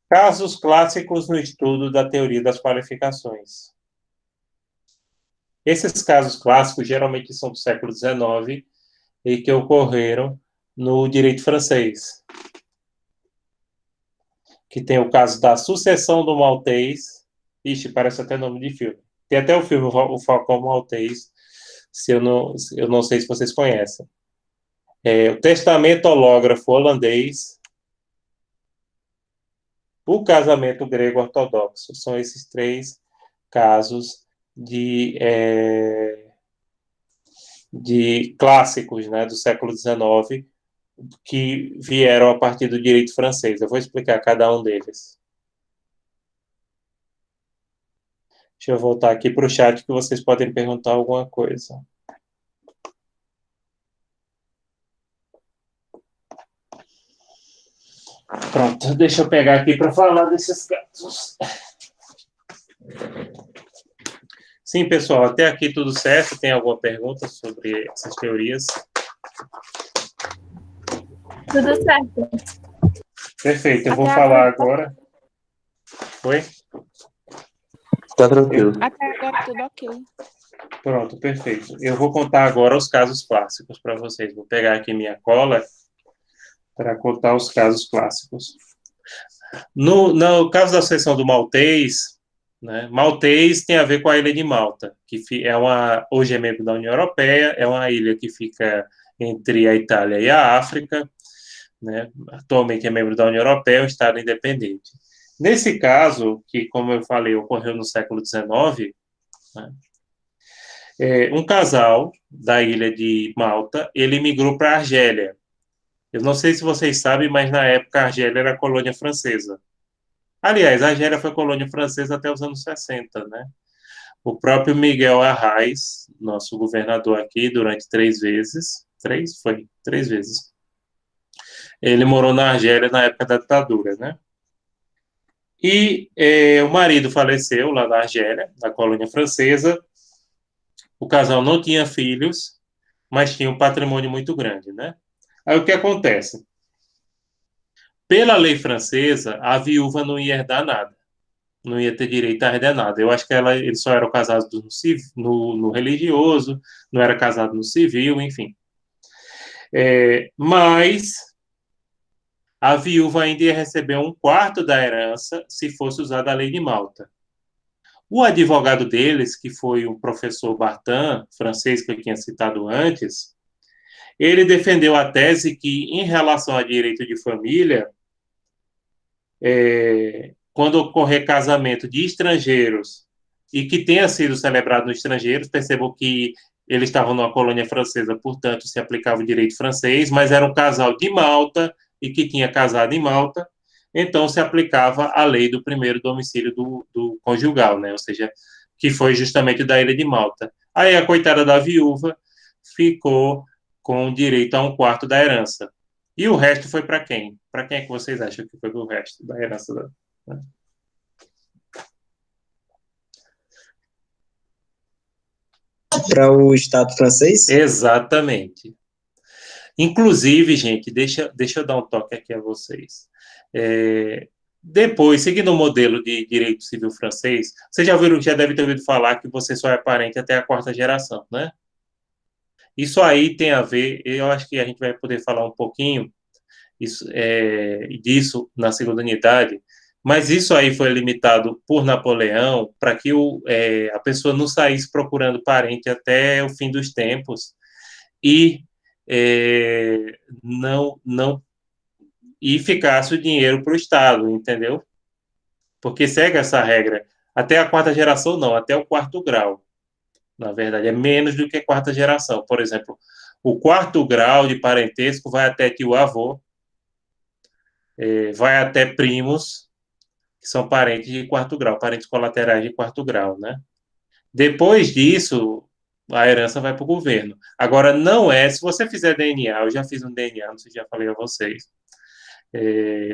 Casos clássicos no estudo da teoria das qualificações. Esses casos clássicos geralmente são do século XIX e que ocorreram no direito francês. Que tem o caso da sucessão do Maltês. Ixi, parece até nome de filme. Tem até o filme O Falcão Maltês, eu não sei se vocês conhecem. O testamento hológrafo holandês, o casamento grego ortodoxo. São esses 3 casos de clássicos, né, do século XIX, que vieram a partir do direito francês. Eu vou explicar cada um deles. Deixa eu voltar aqui para o chat que vocês podem perguntar alguma coisa. Pronto, deixa eu pegar aqui para falar desses casos. Sim, pessoal, até aqui tudo certo? Tem alguma pergunta sobre essas teorias? Tudo certo. Perfeito, eu vou falar agora. Oi? Tá tranquilo. Até agora tudo ok. Pronto, perfeito. Eu vou contar agora os casos clássicos para vocês. Vou pegar aqui minha cola para contar os casos clássicos. No caso da sucessão do Maltês, né? Maltês tem a ver com a ilha de Malta, que hoje é membro da União Europeia, é uma ilha que fica entre a Itália e a África, né? Atualmente é membro da União Europeia, é um Estado independente. Nesse caso, que, como eu falei, ocorreu no século XIX, né? Um casal da ilha de Malta, ele migrou para a Argélia. Eu não sei se vocês sabem, mas na época a Argélia era colônia francesa. Aliás, a Argélia foi colônia francesa até os anos 60, né? O próprio Miguel Arraes, nosso governador aqui, durante 3 vezes, 3 vezes, ele morou na Argélia na época da ditadura, né? E o marido faleceu lá na Argélia, na colônia francesa. O casal não tinha filhos, mas tinha um patrimônio muito grande, né? Aí o que acontece? Pela lei francesa, a viúva não ia herdar nada, não ia ter direito a herdar nada. Eu acho que eles só eram casados no religioso, não era casado no civil, enfim. Mas a viúva ainda ia receber 1/4 da herança se fosse usada a lei de Malta. O advogado deles, que foi o professor Bartin, francês que eu tinha citado antes, ele defendeu a tese que, em relação a direito de família, quando ocorrer casamento de estrangeiros e que tenha sido celebrado nos estrangeiros, percebam que eles estavam numa colônia francesa, portanto, se aplicava o direito francês, mas era um casal de Malta e que tinha casado em Malta, então se aplicava a lei do primeiro domicílio do conjugal, né? Ou seja, que foi justamente da ilha de Malta. Aí a coitada da viúva ficou com direito a 1/4 da herança. E o resto foi para quem? Para quem é que vocês acham que foi o resto da herança? Né? Para o Estado francês? Exatamente. Inclusive, gente, deixa eu dar um toque aqui a vocês. Depois, seguindo o modelo de direito civil francês, vocês já devem ter ouvido falar que você só é parente até a 4ª geração, né? Isso aí tem a ver, eu acho que a gente vai poder falar um pouquinho disso na segunda unidade, mas isso aí foi limitado por Napoleão para que a pessoa não saísse procurando parente até o fim dos tempos e não e ficasse o dinheiro para o Estado, entendeu? Porque segue essa regra. Até a 4ª geração, não, até o 4º grau. Na verdade, é menos do que a 4ª geração. Por exemplo, o 4º grau de parentesco vai até tio-avô, vai até primos, que são parentes de 4º grau, parentes colaterais de 4º grau, né? Depois disso, a herança vai para o governo. Agora, não se você fizer DNA, eu já fiz um DNA, não sei se já falei a vocês,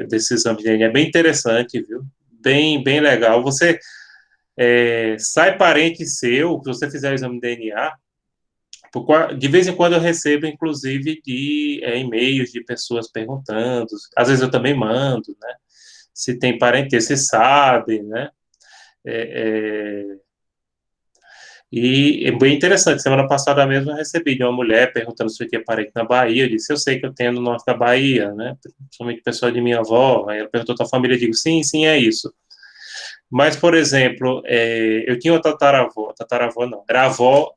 desse exame de DNA, é bem interessante, viu? Bem, bem legal. Você sai parente seu, se você fizer o exame de DNA, de vez em quando eu recebo, inclusive, e-mails de pessoas perguntando, às vezes eu também mando, né? Se tem parentesco, se sabe, né? E é bem interessante. Semana passada mesmo eu recebi de uma mulher perguntando se eu tinha parente na Bahia. Eu disse, eu sei que eu tenho no norte da Bahia, né? Principalmente pessoa de minha avó. Aí ela perguntou tua família, eu digo, sim, sim, é isso. Mas, por exemplo, eu tinha uma tataravó não, era a avó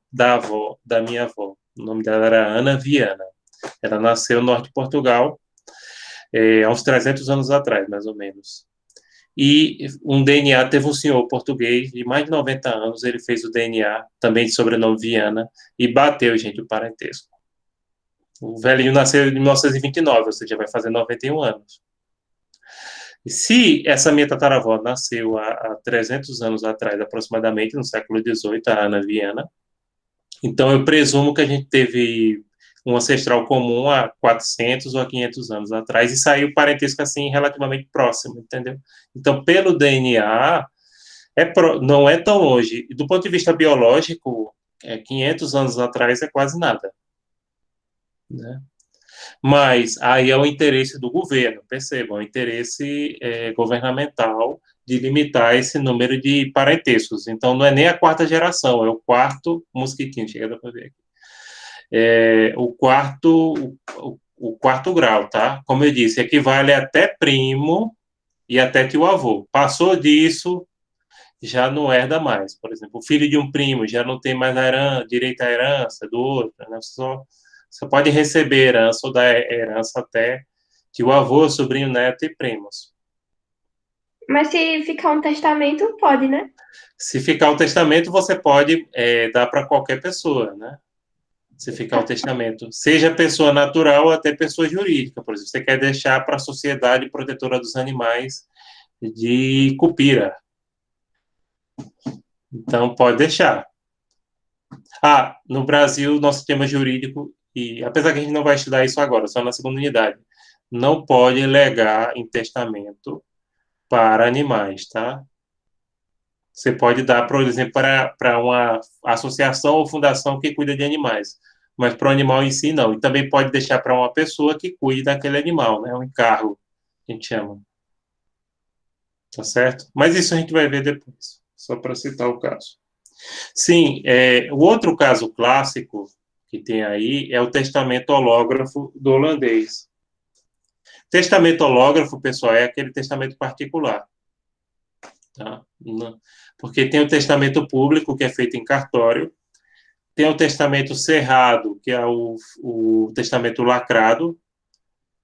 da minha avó. O nome dela era Ana Viana. Ela nasceu no norte de Portugal, há uns 300 anos atrás, mais ou menos. E um DNA, teve um senhor português de mais de 90 anos, ele fez o DNA, também de sobrenome Viana, e bateu, gente, o parentesco. O velhinho nasceu em 1929, ou seja, vai fazer 91 anos. E se essa minha tataravó nasceu há 300 anos atrás, aproximadamente, no século XVIII, a Ana Viana, então eu presumo que a gente teve um ancestral comum há 400 ou 500 anos atrás e saiu parentesco assim relativamente próximo, entendeu? Então, pelo DNA, não é tão longe. E do ponto de vista biológico, 500 anos atrás é quase nada, né? Mas aí é o interesse do governo, percebam, é o interesse governamental de limitar esse número de parentescos. Então, não é nem a 4ª geração, é o 4º mosquitinho, chega para ver aqui. O 4º grau, tá? Como eu disse, equivale até primo e até tio-avô. Passou disso, já não herda mais. Por exemplo, o filho de um primo já não tem mais direito à herança do outro, né? Você pode receber herança ou dar herança até de o avô, sobrinho, neto e primos. Mas se ficar um testamento, pode, né? Se ficar o testamento, você pode dar para qualquer pessoa, né? Se ficar o testamento, seja pessoa natural ou até pessoa jurídica. Por exemplo, você quer deixar para a Sociedade Protetora dos Animais de Cupira. Então, pode deixar. No Brasil, nosso sistema jurídico, e apesar que a gente não vai estudar isso agora, só na segunda unidade, não pode legar em testamento para animais, tá? Você pode dar, por exemplo, para uma associação ou fundação que cuida de animais, mas para o animal em si, não. E também pode deixar para uma pessoa que cuide daquele animal, né? Um encargo, que a gente chama. Tá certo? Mas isso a gente vai ver depois, só para citar o caso. Sim, o outro caso clássico que tem aí é o testamento hológrafo do holandês. Testamento hológrafo, pessoal, é aquele testamento particular. Tá? Porque tem o testamento público, que é feito em cartório, tem o testamento cerrado, que é o testamento lacrado.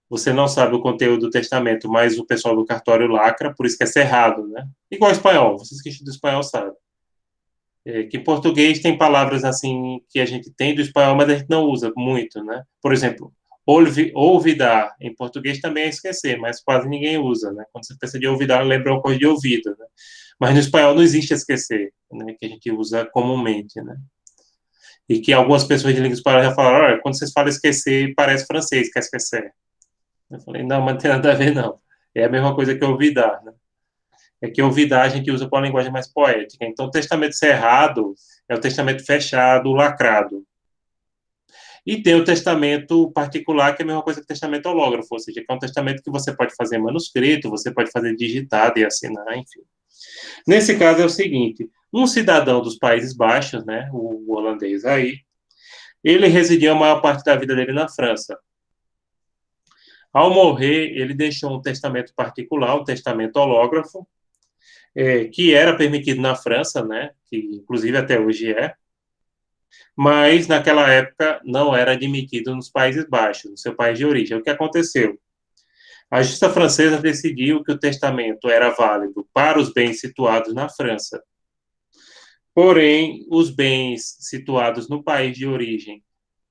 Você não sabe o conteúdo do testamento, mas o pessoal do cartório lacra, por isso que é cerrado, né? Igual espanhol, vocês que estudam espanhol sabem. Que em português tem palavras assim que a gente tem do espanhol, mas a gente não usa muito, né? Por exemplo, olvidar, em português também é esquecer, mas quase ninguém usa, né? Quando você pensa de olvidar, lembra uma coisa de ouvido, né? Mas no espanhol não existe esquecer, né? Que a gente usa comumente, né? E que algumas pessoas de língua espanhola já falaram, olha, quando vocês falam esquecer, parece francês, que é esquecer. Eu falei, não, mas não tem nada a ver, não. É a mesma coisa que olvidar, né? É que olvidar a gente usa com a linguagem mais poética. Então, o testamento cerrado é o testamento fechado, lacrado. E tem o testamento particular, que é a mesma coisa que o testamento hológrafo, ou seja, que é um testamento que você pode fazer manuscrito, você pode fazer digitado e assinar, enfim. Nesse caso é o seguinte, um cidadão dos Países Baixos, né, o holandês aí, ele residia a maior parte da vida dele na França. Ao morrer, ele deixou um testamento particular, um testamento hológrafo, que era permitido na França, né, que inclusive até hoje mas naquela época não era admitido nos Países Baixos, no seu país de origem. O que aconteceu? A justiça francesa decidiu que o testamento era válido para os bens situados na França. Porém, os bens situados no país de origem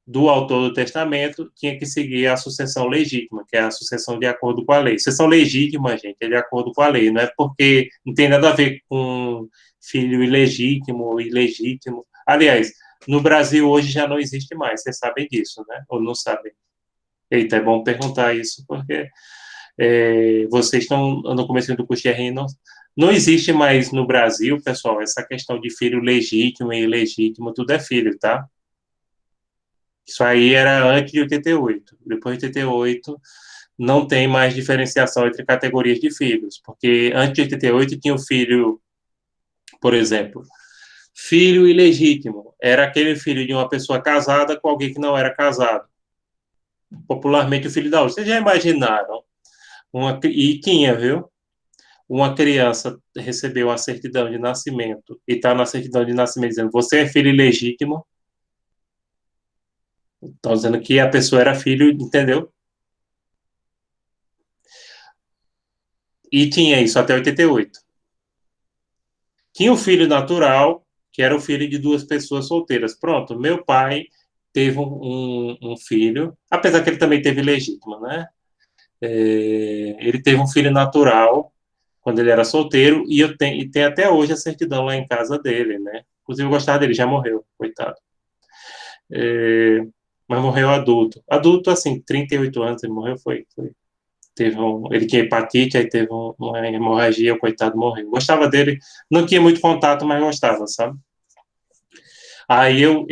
do autor do testamento tinha que seguir a sucessão legítima, que é a sucessão de acordo com a lei. Sucessão legítima, gente, é de acordo com a lei, não é porque não tem nada a ver com filho ilegítimo ou ilegítimo. Aliás, no Brasil hoje já não existe mais, vocês sabem disso, né? Ou não sabem? Eita, é bom perguntar isso, porque vocês estão no começo do curso de RI, não existe mais no Brasil, pessoal, essa questão de filho legítimo e ilegítimo, tudo é filho, tá? Isso aí era antes de 88. Depois de 88, não tem mais diferenciação entre categorias de filhos, porque antes de 88 tinha o filho, por exemplo, filho ilegítimo. Era aquele filho de uma pessoa casada com alguém que não era casado. Popularmente o filho da outra. Vocês já imaginaram? E tinha, viu? Uma criança recebeu a certidão de nascimento e está na certidão de nascimento dizendo você é filho ilegítimo. Estão dizendo que a pessoa era filho, entendeu? E tinha isso até 88. Tinha o filho natural, que era o filho de duas pessoas solteiras. Pronto, meu pai teve um filho, apesar que ele também teve legítimo, né? Ele teve um filho natural quando ele era solteiro e tem até hoje a certidão lá em casa dele, né? Inclusive eu gostava dele, já morreu, coitado. Mas morreu adulto. Adulto, assim, 38 anos ele morreu, foi. Ele tinha hepatite, aí teve uma hemorragia, o coitado morreu. Gostava dele, não tinha muito contato, mas gostava, sabe? Aí eu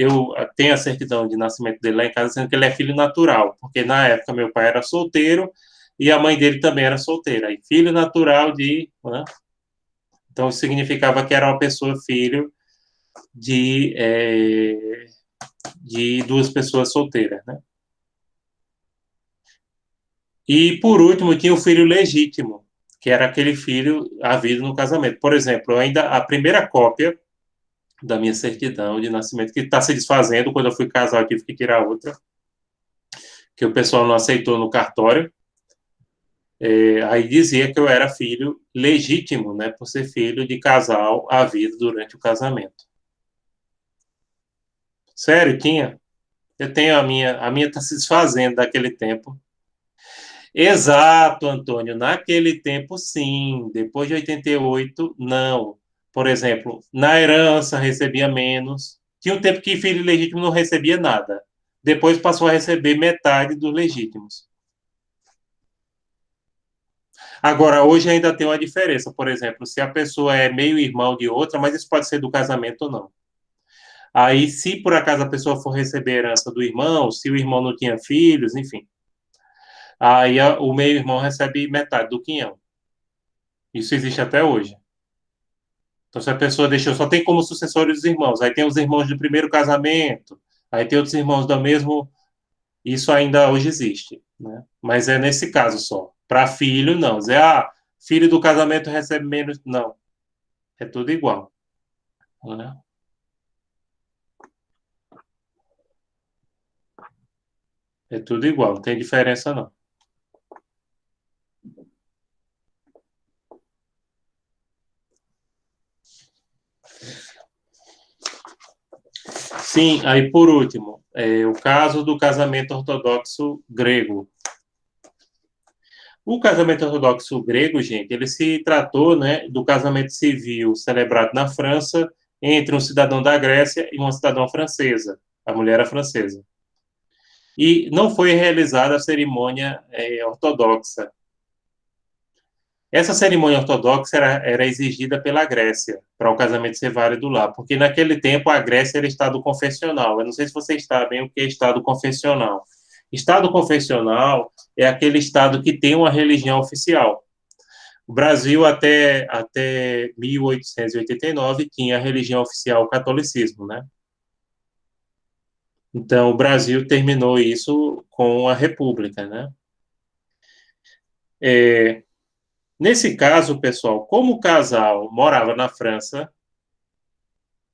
tenho a certidão de nascimento dele lá em casa, dizendo que ele é filho natural, porque na época meu pai era solteiro e a mãe dele também era solteira. E filho natural de... Né? Então, isso significava que era uma pessoa filho de duas pessoas solteiras, né? E, por último, tinha o filho legítimo, que era aquele filho havido no casamento. Por exemplo, ainda a primeira cópia da minha certidão de nascimento, que está se desfazendo, quando eu fui casar, eu tive que tirar outra, que o pessoal não aceitou no cartório. Aí dizia que eu era filho legítimo, né, por ser filho de casal havido durante o casamento. Sério, tinha. Eu tenho a minha está se desfazendo daquele tempo. Exato, Antônio, naquele tempo sim, depois de 88, não. Por exemplo, na herança recebia menos. Tinha um tempo que filho legítimo não recebia nada. Depois passou a receber metade dos legítimos. Agora, hoje ainda tem uma diferença. Por exemplo, se a pessoa é meio irmão de outra, mas isso pode ser do casamento ou não. Aí, se por acaso a pessoa for receber herança do irmão, se o irmão não tinha filhos, enfim, aí o meio-irmão recebe metade do quinhão. Isso existe até hoje. Então, se a pessoa deixou, só tem como sucessores os irmãos. Aí tem os irmãos do primeiro casamento, aí tem outros irmãos do mesmo. Isso ainda hoje existe, né? Mas é nesse caso só. Para filho, não. Dizer, filho do casamento recebe menos. Não. É tudo igual. Né? É tudo igual, não tem diferença, não. Sim, aí por último, o caso do casamento ortodoxo grego. O casamento ortodoxo grego, gente, ele se tratou, né, do casamento civil celebrado na França entre um cidadão da Grécia e uma cidadã francesa. A mulher era francesa. E não foi realizada a cerimônia ortodoxa. Essa cerimônia ortodoxa era exigida pela Grécia, para o casamento ser válido lá, porque naquele tempo a Grécia era Estado confessional. Eu não sei se vocês sabem o que é Estado confessional. Estado confessional é aquele Estado que tem uma religião oficial. O Brasil, até 1889, tinha a religião oficial o catolicismo, né? Então, o Brasil terminou isso com a República, né? Nesse caso, pessoal, como o casal morava na França,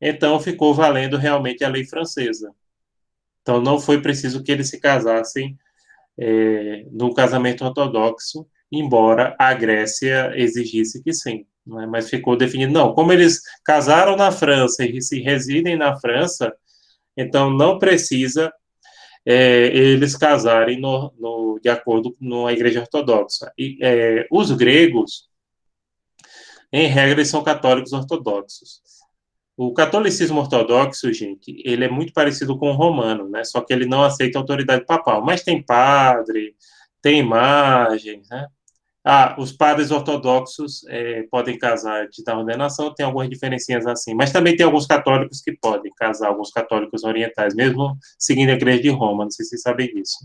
então ficou valendo realmente a lei francesa. Então, não foi preciso que eles se casassem no casamento ortodoxo, embora a Grécia exigisse que sim. Né? Mas ficou definido, não, como eles casaram na França e se residem na França, então não precisa eles casarem de acordo com a Igreja Ortodoxa. E, os gregos, em regra, eles são católicos ortodoxos. O catolicismo ortodoxo, gente, ele é muito parecido com o romano, né? Só que ele não aceita a autoridade papal. Mas tem padre, tem imagens, né? Os padres ortodoxos podem casar antes da ordenação, tem algumas diferencinhas assim. Mas também tem alguns católicos que podem casar, alguns católicos orientais, mesmo seguindo a Igreja de Roma, não sei se vocês sabem disso.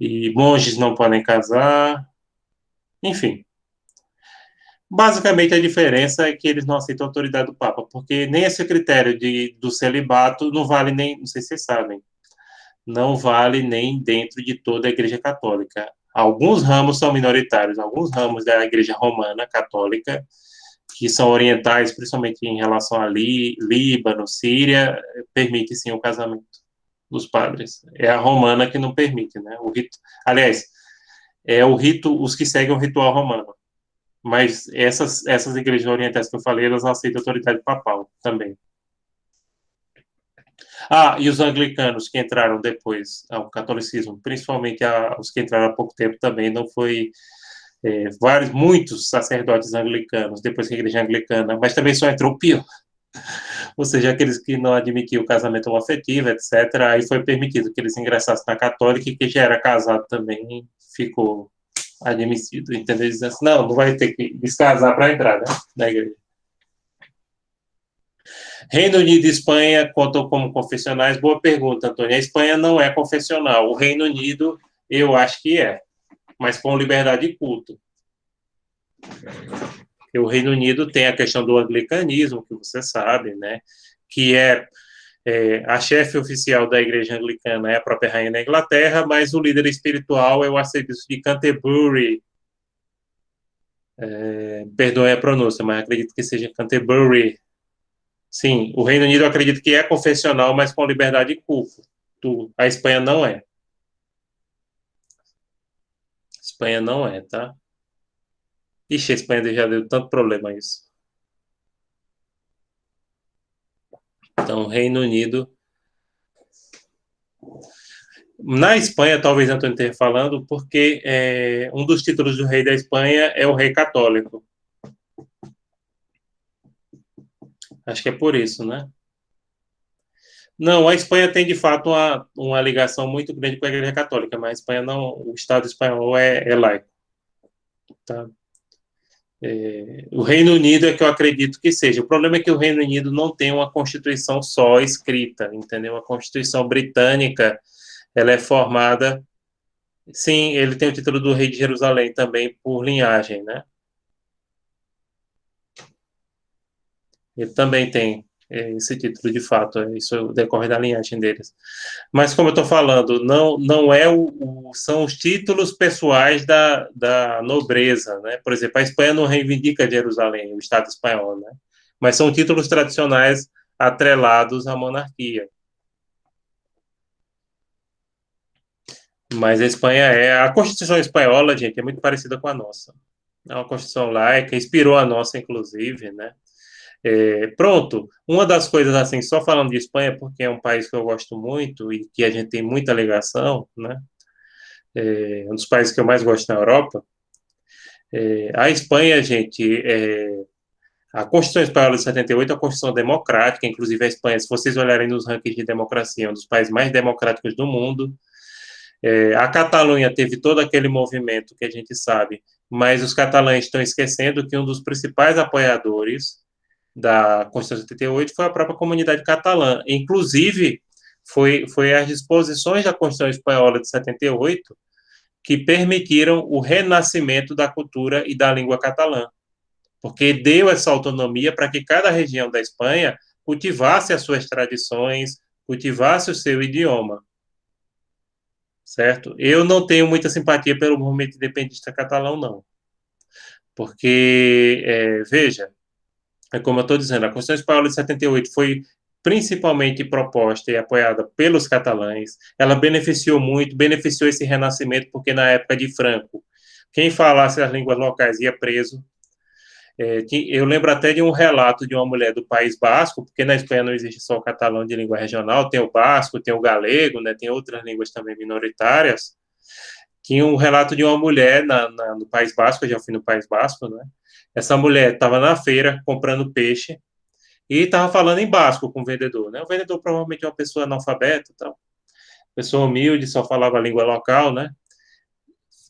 E monges não podem casar, enfim. Basicamente, a diferença é que eles não aceitam a autoridade do Papa, porque nem esse critério do celibato não vale nem, não sei se vocês sabem, não vale nem dentro de toda a Igreja Católica. Alguns ramos são minoritários, alguns ramos da Igreja Romana Católica, que são orientais, principalmente em relação a Líbano, Síria, permite sim o casamento dos padres. É a romana que não permite, né? O rito, aliás, é o rito, os que seguem o ritual romano. Mas essas igrejas orientais que eu falei, elas não aceitam autoridade papal também. E os anglicanos que entraram depois ao catolicismo, principalmente os que entraram há pouco tempo também, não foi muitos sacerdotes anglicanos, depois que a igreja anglicana, mas também só entrou o pior. Ou seja, aqueles que não admitiam o casamento homoafetivo, etc., aí foi permitido que eles ingressassem na católica e que já era casado também ficou admitido, entendeu? Dizendo assim, não vai ter que descasar para entrar, né, na igreja. Reino Unido e Espanha contam como confessionais? Boa pergunta, Antônio. A Espanha não é confessional. O Reino Unido, eu acho que é, mas com liberdade de culto. O Reino Unido tem a questão do anglicanismo, que você sabe, né? Que a chefe oficial da igreja anglicana é a própria rainha da Inglaterra, mas o líder espiritual é o arcebispo de Canterbury, Perdoe a pronúncia, mas acredito que seja Canterbury. Sim, o Reino Unido eu acredito que é confessional, mas com liberdade de culto. A Espanha não é. Espanha não é, tá? Ixi, a Espanha já deu tanto problema isso. Então, Reino Unido. Na Espanha, talvez Antônio esteja falando, porque um dos títulos do rei da Espanha é o rei católico. Acho que é por isso, né? Não, a Espanha tem de fato uma ligação muito grande com a Igreja Católica, mas a Espanha não, o Estado espanhol é laico. Tá? O Reino Unido é que eu acredito que seja. O problema é que o Reino Unido não tem uma constituição só escrita, entendeu? A Constituição britânica, ela é formada. Sim, ele tem o título do Rei de Jerusalém também por linhagem, né? Ele também tem esse título de fato, isso decorre da linhagem deles. Mas como eu estou falando, não são os títulos pessoais da nobreza, né? Por exemplo, a Espanha não reivindica Jerusalém, o Estado espanhol, né? Mas são títulos tradicionais atrelados à monarquia. Mas a Espanha a Constituição espanhola, gente, é muito parecida com a nossa. É uma Constituição laica, inspirou a nossa, inclusive, né? Pronto, uma das coisas assim, só falando de Espanha, porque é um país que eu gosto muito e que a gente tem muita ligação, né? Um dos países que eu mais gosto na Europa. A Espanha, gente, a Constituição Espanhola de 78 é uma Constituição democrática, inclusive a Espanha, se vocês olharem nos rankings de democracia, é um dos países mais democráticos do mundo. A Catalunha teve todo aquele movimento que a gente sabe, mas os catalães estão esquecendo que um dos principais apoiadores da Constituição de 78 foi a própria comunidade catalã. Inclusive, foi as disposições da Constituição Espanhola de 78 que permitiram o renascimento da cultura e da língua catalã, porque deu essa autonomia para que cada região da Espanha cultivasse as suas tradições, cultivasse o seu idioma. Certo? Eu não tenho muita simpatia pelo movimento independentista catalão, não. Porque, veja, como eu estou dizendo, a Constituição Espanhola de 78 foi principalmente proposta e apoiada pelos catalães. Ela beneficiou esse renascimento, porque na época de Franco, quem falasse as línguas locais ia preso. Eu lembro até de um relato de uma mulher do País Basco, porque na Espanha não existe só o catalão de língua regional, tem o basco, tem o galego, né, tem outras línguas também minoritárias. Tinha um relato de uma mulher no País Basco, eu já fui no País Basco, né? Essa mulher estava na feira comprando peixe e estava falando em basco com o vendedor, né? O vendedor provavelmente é uma pessoa analfabeta, tal, pessoa humilde, só falava a língua local, né?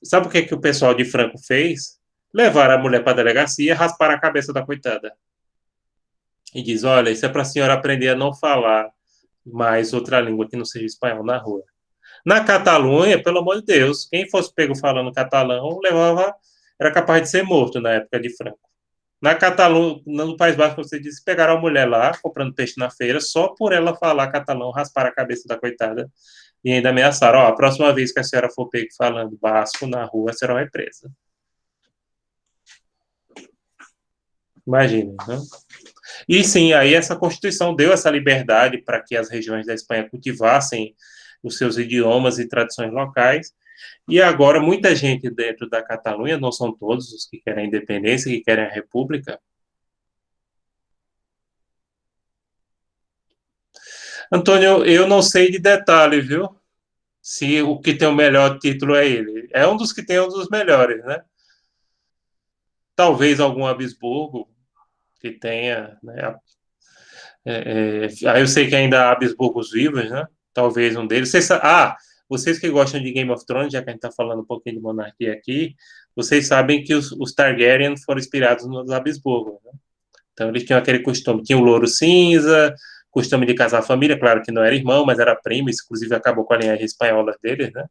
Sabe o que o pessoal de Franco fez? Levaram a mulher para a delegacia, rasparam a cabeça da coitada. E diz, olha, isso é para a senhora aprender a não falar mais outra língua que não seja espanhol na rua. Na Catalunha, pelo amor de Deus, quem fosse pego falando catalão, era capaz de ser morto na época de Franco. Na Catalunha, no País Basco, você disse, pegaram a mulher lá, comprando peixe na feira, só por ela falar catalão, rasparam a cabeça da coitada e ainda ameaçaram, a próxima vez que a senhora for pego falando basco na rua, a senhora vai presa. Imagina, né? E sim, aí essa Constituição deu essa liberdade para que as regiões da Espanha cultivassem os seus idiomas e tradições locais. E agora muita gente dentro da Catalunha, não são todos os que querem a independência, que querem a república. Antônio, eu não sei de detalhe, viu? Se o que tem o melhor título é ele. É um dos que tem um dos melhores, né? Talvez algum Habsburgo que tenha, né? Aí eu sei que ainda há Habsburgos vivos, né? Talvez um deles. Vocês que gostam de Game of Thrones, já que a gente está falando um pouquinho de monarquia aqui, vocês sabem que os Targaryen foram inspirados nos Habsburgos, né? Então eles tinham aquele costume, tinha o louro cinza, costume de casar a família, claro que não era irmão, mas era primo, isso inclusive acabou com a linhagem espanhola deles, né?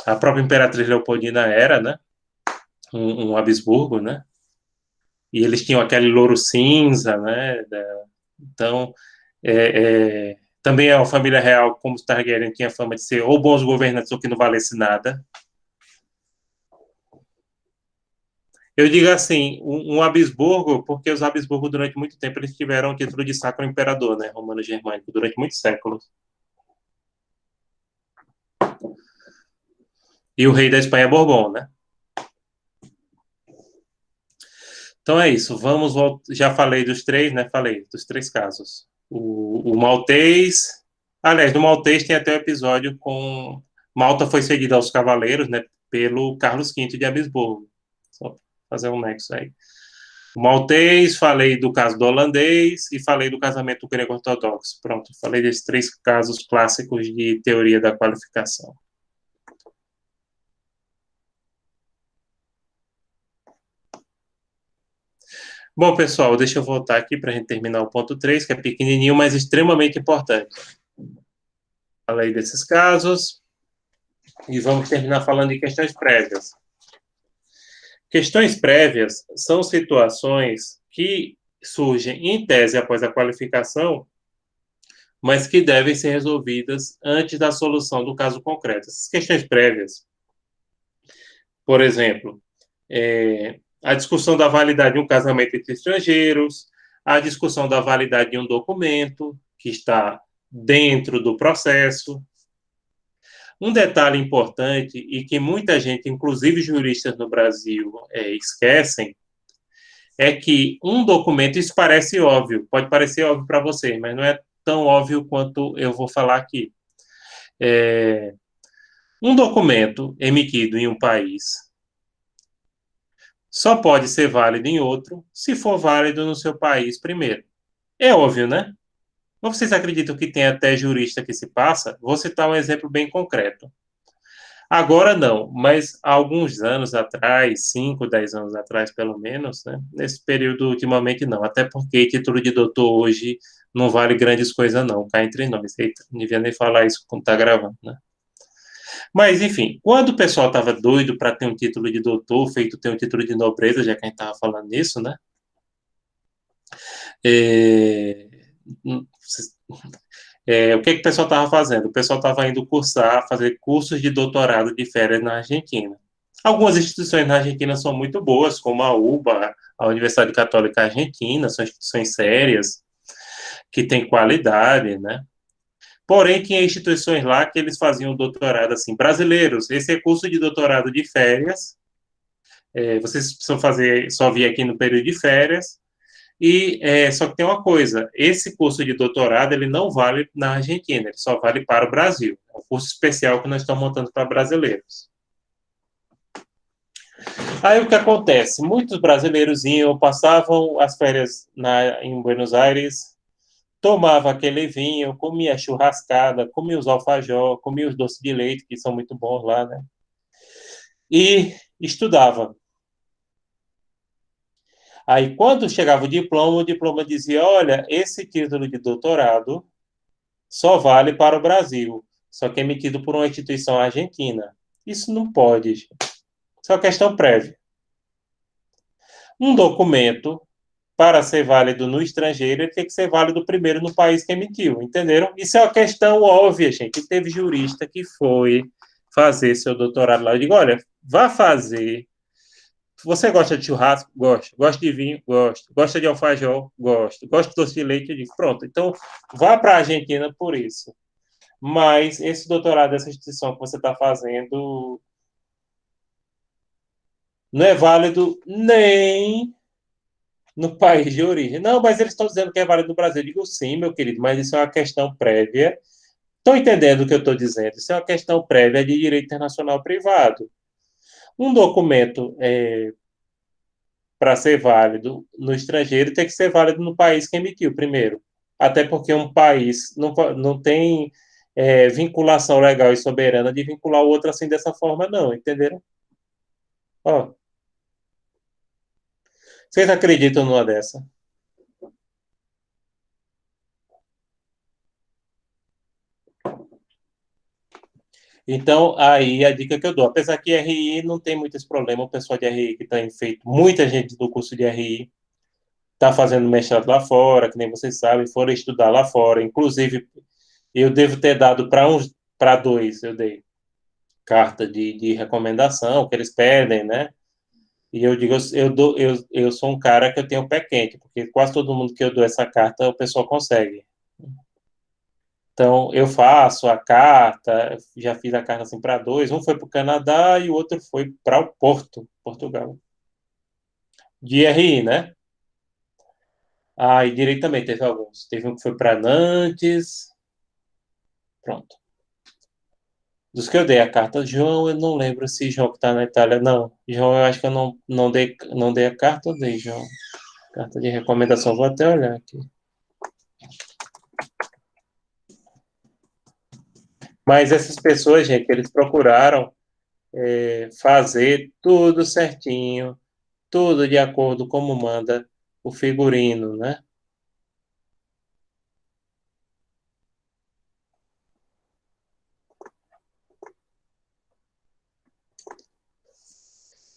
A própria Imperatriz Leopoldina era, né? Um Habsburgo, né? E eles tinham aquele louro cinza, né? Então, também é uma família real, como os Targaryen tinha fama de ser ou bons governantes ou que não valesse nada. Eu digo assim, um Habsburgo, porque os Habsburgo, durante muito tempo, eles tiveram o título de Sacro Imperador, né, romano-germânico, durante muitos séculos. E o rei da Espanha é Bourbon, né? Então é isso, vamos voltar. Já falei dos três, né? Falei dos três casos. O maltês. Aliás, do maltês tem até o episódio com. Malta foi cedida aos cavaleiros, né? Pelo Carlos V de Habsburgo. Só fazer um nexo aí. O maltês, falei do caso do holandês e falei do casamento grego-ortodoxo. Pronto, falei desses três casos clássicos de teoria da qualificação. Bom, pessoal, deixa eu voltar aqui para a gente terminar o ponto 3, que é pequenininho, mas extremamente importante. Falei desses casos e vamos terminar falando de questões prévias. Questões prévias são situações que surgem em tese após a qualificação, mas que devem ser resolvidas antes da solução do caso concreto. Essas questões prévias, por exemplo, a discussão da validade de um casamento entre estrangeiros, a discussão da validade de um documento que está dentro do processo. Um detalhe importante e que muita gente, inclusive juristas no Brasil, esquecem, é que um documento, isso parece óbvio, pode parecer óbvio para você, mas não é tão óbvio quanto eu vou falar aqui. Um documento emitido em um país só pode ser válido em outro se for válido no seu país primeiro. É óbvio, né? Ou vocês acreditam que tem até jurista que se passa? Vou citar um exemplo bem concreto. Agora não, mas há alguns anos atrás, 5, 10 anos atrás pelo menos, né? Nesse período ultimamente não, até porque título de doutor hoje não vale grandes coisas não, cá entre nós. Eita, não devia nem falar isso quando tá gravando, né? Mas, enfim, quando o pessoal estava doido para ter um título de doutor, feito ter um título de nobreza, já que a gente estava falando nisso, né? O que o pessoal estava fazendo? O pessoal estava indo fazer cursos de doutorado de férias na Argentina. Algumas instituições na Argentina são muito boas, como a UBA, a Universidade Católica Argentina, são instituições sérias, que têm qualidade, né? Porém, tinha instituições lá que eles faziam doutorado, assim, brasileiros. Esse é curso de doutorado de férias. Vocês precisam fazer, só vir aqui no período de férias. Só que tem uma coisa, esse curso de doutorado, ele não vale na Argentina, ele só vale para o Brasil. É um curso especial que nós estamos montando para brasileiros. Aí o que acontece? Muitos brasileiros passavam as férias em Buenos Aires, tomava aquele vinho, comia churrascada, comia os alfajor, comia os doces de leite, que são muito bons lá, né? E estudava. Aí, quando chegava o diploma dizia, olha, esse título de doutorado só vale para o Brasil, só que é emitido por uma instituição argentina. Isso não pode, gente. Isso é uma questão prévia. Um documento, para ser válido no estrangeiro, ele tem que ser válido primeiro no país que emitiu, entenderam? Isso é uma questão óbvia, gente. Teve jurista que foi fazer seu doutorado lá. Eu digo, olha, vá fazer. Você gosta de churrasco? Gosto. Gosta de vinho? Gosto. Gosta de alfajor? Gosto. Gosta de doce de leite? Eu digo, pronto. Então, vá para a Argentina por isso. Mas esse doutorado dessa instituição que você está fazendo não é válido nem no país de origem. Não, mas eles estão dizendo que é válido no Brasil. Eu digo, sim, meu querido, mas isso é uma questão prévia. Estão entendendo o que eu estou dizendo? Isso é uma questão prévia de direito internacional privado. Um documento para ser válido no estrangeiro tem que ser válido no país que emitiu primeiro. Até porque um país não tem vinculação legal e soberana de vincular o outro assim dessa forma, não, entenderam? Ó, vocês acreditam numa dessa? Então, aí a dica que eu dou, apesar que RI não tem muito esse problema, o pessoal de RI que tem feito, muita gente do curso de RI está fazendo mestrado lá fora, que nem vocês sabem, foram estudar lá fora. Inclusive, eu devo ter dado para dois, eu dei carta de recomendação, que eles pedem, né? E eu digo, eu sou um cara que eu tenho pé quente, porque quase todo mundo que eu dou essa carta, o pessoal consegue. Então, eu faço a carta, já fiz a carta assim para dois, um foi para o Canadá e o outro foi para o Porto, Portugal. De RI, né? Ah, e direito também teve alguns. Teve um que foi para Nantes. Pronto. Dos que eu dei a carta, João, eu não lembro se João que está na Itália, não. João, eu acho que eu não dei a carta ou dei, João? Carta de recomendação, vou até olhar aqui. Mas essas pessoas, gente, eles procuraram fazer tudo certinho, tudo de acordo como manda o figurino, né?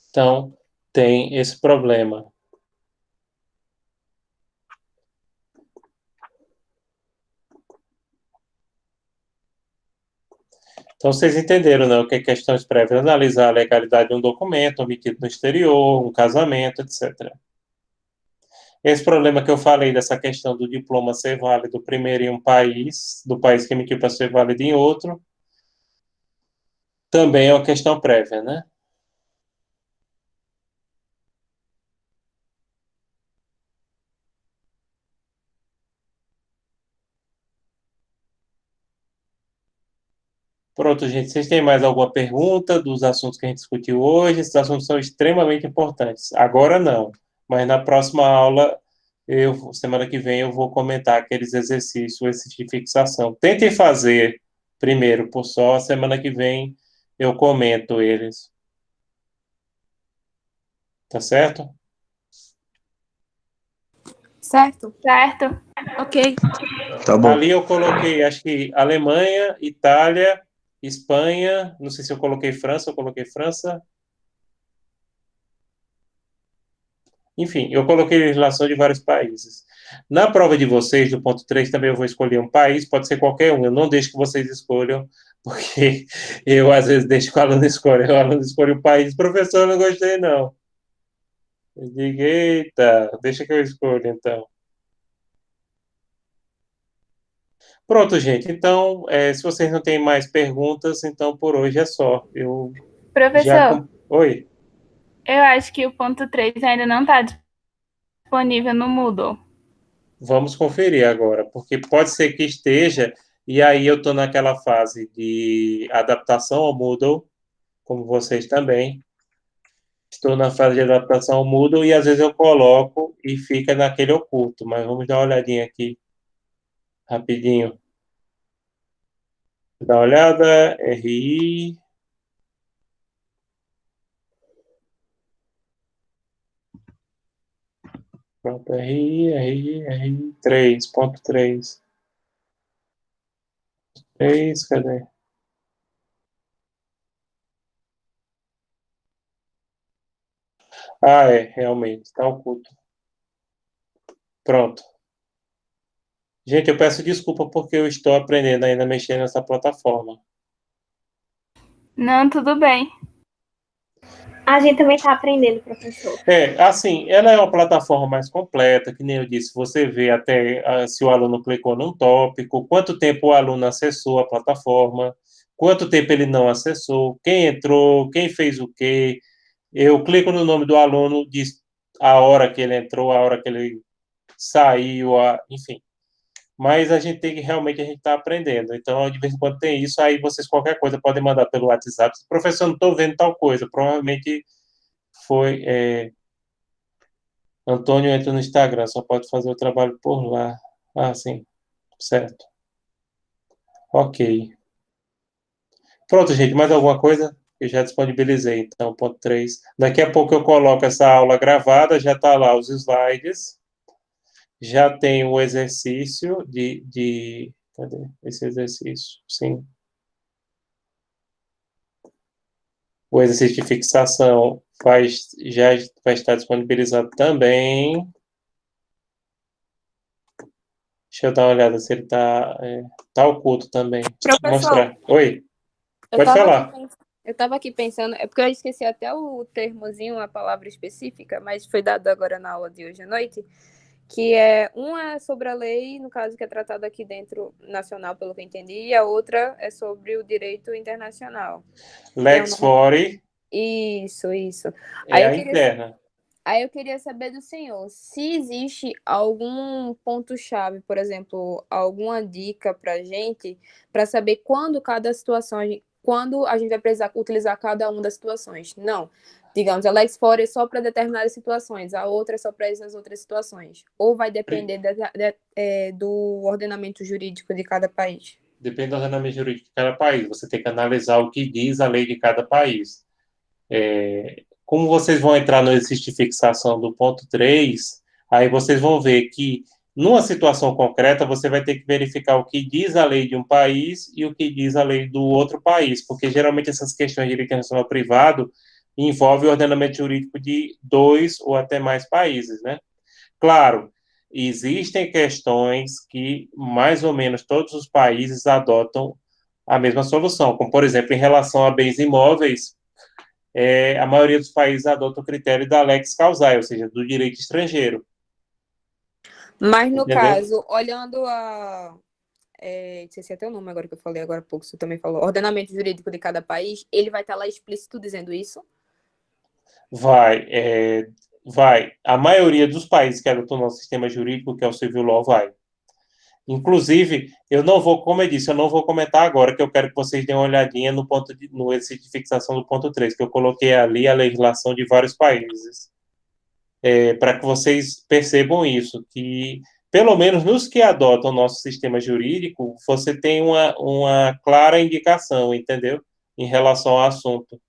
Então, tem esse problema. Então, vocês entenderam, né, o que é questões prévias? Analisar a legalidade de um documento emitido no exterior, um casamento, etc. Esse problema que eu falei dessa questão do diploma ser válido primeiro em um país, do país que emitiu para ser válido em outro, também é uma questão prévia, né? Pronto, gente. Vocês têm mais alguma pergunta dos assuntos que a gente discutiu hoje? Esses assuntos são extremamente importantes. Agora não, mas na próxima aula, semana que vem, eu vou comentar aqueles exercícios, esse de fixação. Tentem fazer primeiro por só, semana que vem eu comento eles. Tá certo? Certo. Certo? Ok. Tá bom. Ali eu coloquei, acho que Alemanha, Itália, Espanha, não sei se eu coloquei França. Enfim, eu coloquei legislação de vários países. Na prova de vocês, do ponto 3 também eu vou escolher um país, pode ser qualquer um, eu não deixo que vocês escolham, porque eu às vezes deixo que o aluno escolha, o aluno escolhe o país, professor, eu não gostei não. Eu digo, eita, deixa que eu escolha então. Pronto, gente, então, se vocês não têm mais perguntas, então por hoje é só. Eu já... Professor, Oi? eu acho que o ponto 3 ainda não está disponível no Moodle. Vamos conferir agora, porque pode ser que esteja, e aí eu estou naquela fase de adaptação ao Moodle, como vocês também. Estou na fase de adaptação ao Moodle e às vezes eu coloco e fica naquele oculto, mas vamos dar uma olhadinha aqui, rapidinho. Dá uma olhada, RI. Pronto, RI 3.3. 3, cadê? Ah, realmente, está oculto. Pronto. Gente, eu peço desculpa porque eu estou aprendendo ainda a mexer nessa plataforma. Não, tudo bem. A gente também está aprendendo, professor. Assim, ela é uma plataforma mais completa, que nem eu disse, você vê até se o aluno clicou num tópico, quanto tempo o aluno acessou a plataforma, quanto tempo ele não acessou, quem entrou, quem fez o quê. Eu clico no nome do aluno, diz a hora que ele entrou, a hora que ele saiu, enfim. Mas a gente tem que realmente a gente está aprendendo. Então, de vez em quando tem isso, aí vocês qualquer coisa podem mandar pelo WhatsApp. Professor, não estou vendo tal coisa. Provavelmente foi. Antônio entra no Instagram, só pode fazer o trabalho por lá. Ah, sim. Certo. Ok. Pronto, gente. Mais alguma coisa? Eu já disponibilizei, então, ponto 3. Daqui a pouco eu coloco essa aula gravada, já está lá os slides. Já tem o exercício Cadê esse exercício? Sim. O exercício de fixação já vai estar disponibilizado também. Deixa eu dar uma olhada se ele está oculto também. Vou Professor, mostrar. Oi, eu pode estava falar. aqui Eu estava aqui pensando, é porque eu esqueci até o termozinho, a palavra específica, mas foi dado agora na aula de hoje à noite, que uma é sobre a lei, no caso que é tratada aqui dentro nacional, pelo que eu entendi, e a outra é sobre o direito internacional. Lex Fori Isso. é a interna. Aí eu queria saber do senhor, se existe algum ponto-chave, por exemplo, alguma dica para gente, para saber quando a gente vai precisar utilizar cada uma das situações. Não, digamos, a Lex Fori é só para determinadas situações, a outra é só para essas outras situações. Ou vai depender do ordenamento jurídico de cada país? Depende do ordenamento jurídico de cada país. Você tem que analisar o que diz a lei de cada país. Como vocês vão entrar no exercício de fixação do ponto 3, aí vocês vão ver que, numa situação concreta, você vai ter que verificar o que diz a lei de um país e o que diz a lei do outro país, porque geralmente essas questões de direito internacional privado envolvem o ordenamento jurídico de 2 ou até mais países, né? Claro, existem questões que, mais ou menos, todos os países adotam a mesma solução, como, por exemplo, em relação a bens imóveis, a maioria dos países adota o critério da lex causae, ou seja, do direito estrangeiro. Mas, no Entendeu? caso, olhando esqueci até o nome agora que eu falei agora há pouco, você também falou, ordenamento jurídico de cada país, ele vai estar lá explícito dizendo isso? Vai. A maioria dos países que adotam o nosso sistema jurídico, que é o civil law, vai. Inclusive, como eu disse, eu não vou comentar agora, que eu quero que vocês deem uma olhadinha no exercício de fixação do ponto 3, que eu coloquei ali a legislação de vários países, para que vocês percebam isso, que, pelo menos nos que adotam o nosso sistema jurídico, você tem uma clara indicação, entendeu? Em relação ao assunto.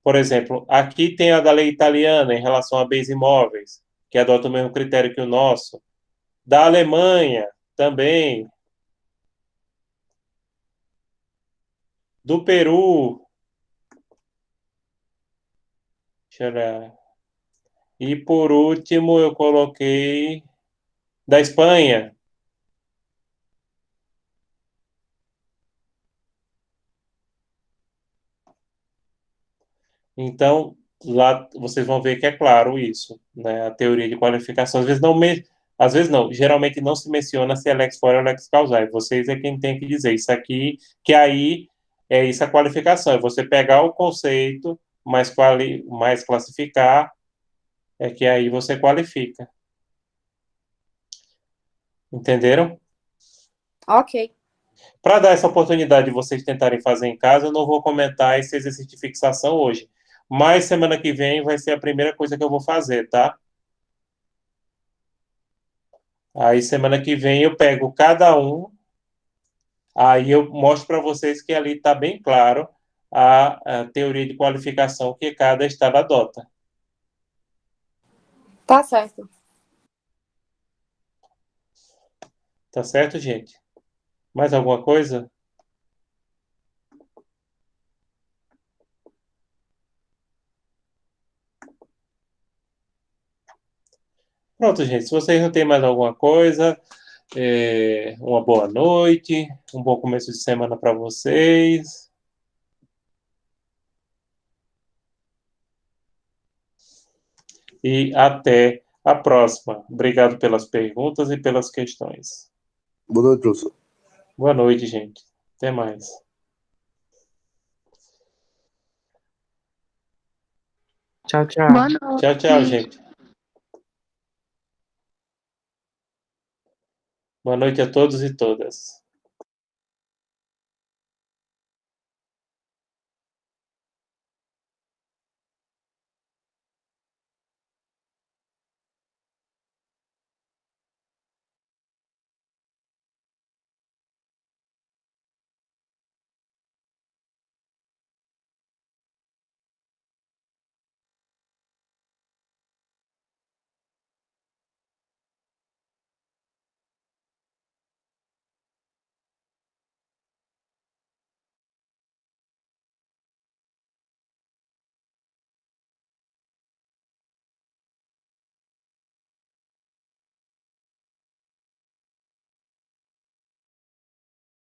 Por exemplo, aqui tem a da lei italiana em relação a bens imóveis, que adota o mesmo critério que o nosso. Da Alemanha, também. Do Peru. Deixa eu olhar. E por último, eu coloquei da Espanha. Então, lá vocês vão ver que é claro isso, né? A teoria de qualificação. Às vezes não, geralmente não se menciona se é lex fora ou lex causae. Vocês é quem tem que dizer isso aqui, que aí é isso a qualificação, é você pegar o conceito, mais classificar, é que aí você qualifica. Entenderam? Ok. Para dar essa oportunidade de vocês tentarem fazer em casa, eu não vou comentar esse exercício de fixação hoje. Mas semana que vem vai ser a primeira coisa que eu vou fazer, tá? Aí semana que vem eu pego cada um, aí eu mostro para vocês que ali está bem claro a teoria de qualificação que cada estado adota. Tá certo. Tá certo, gente? Mais alguma coisa? Pronto, gente. Se vocês não têm mais alguma coisa, uma boa noite, um bom começo de semana para vocês. E até a próxima. Obrigado pelas perguntas e pelas questões. Boa noite, professor. Boa noite, gente. Até mais. Tchau, tchau. Boa noite. Tchau, tchau, gente. Boa noite a todos e todas.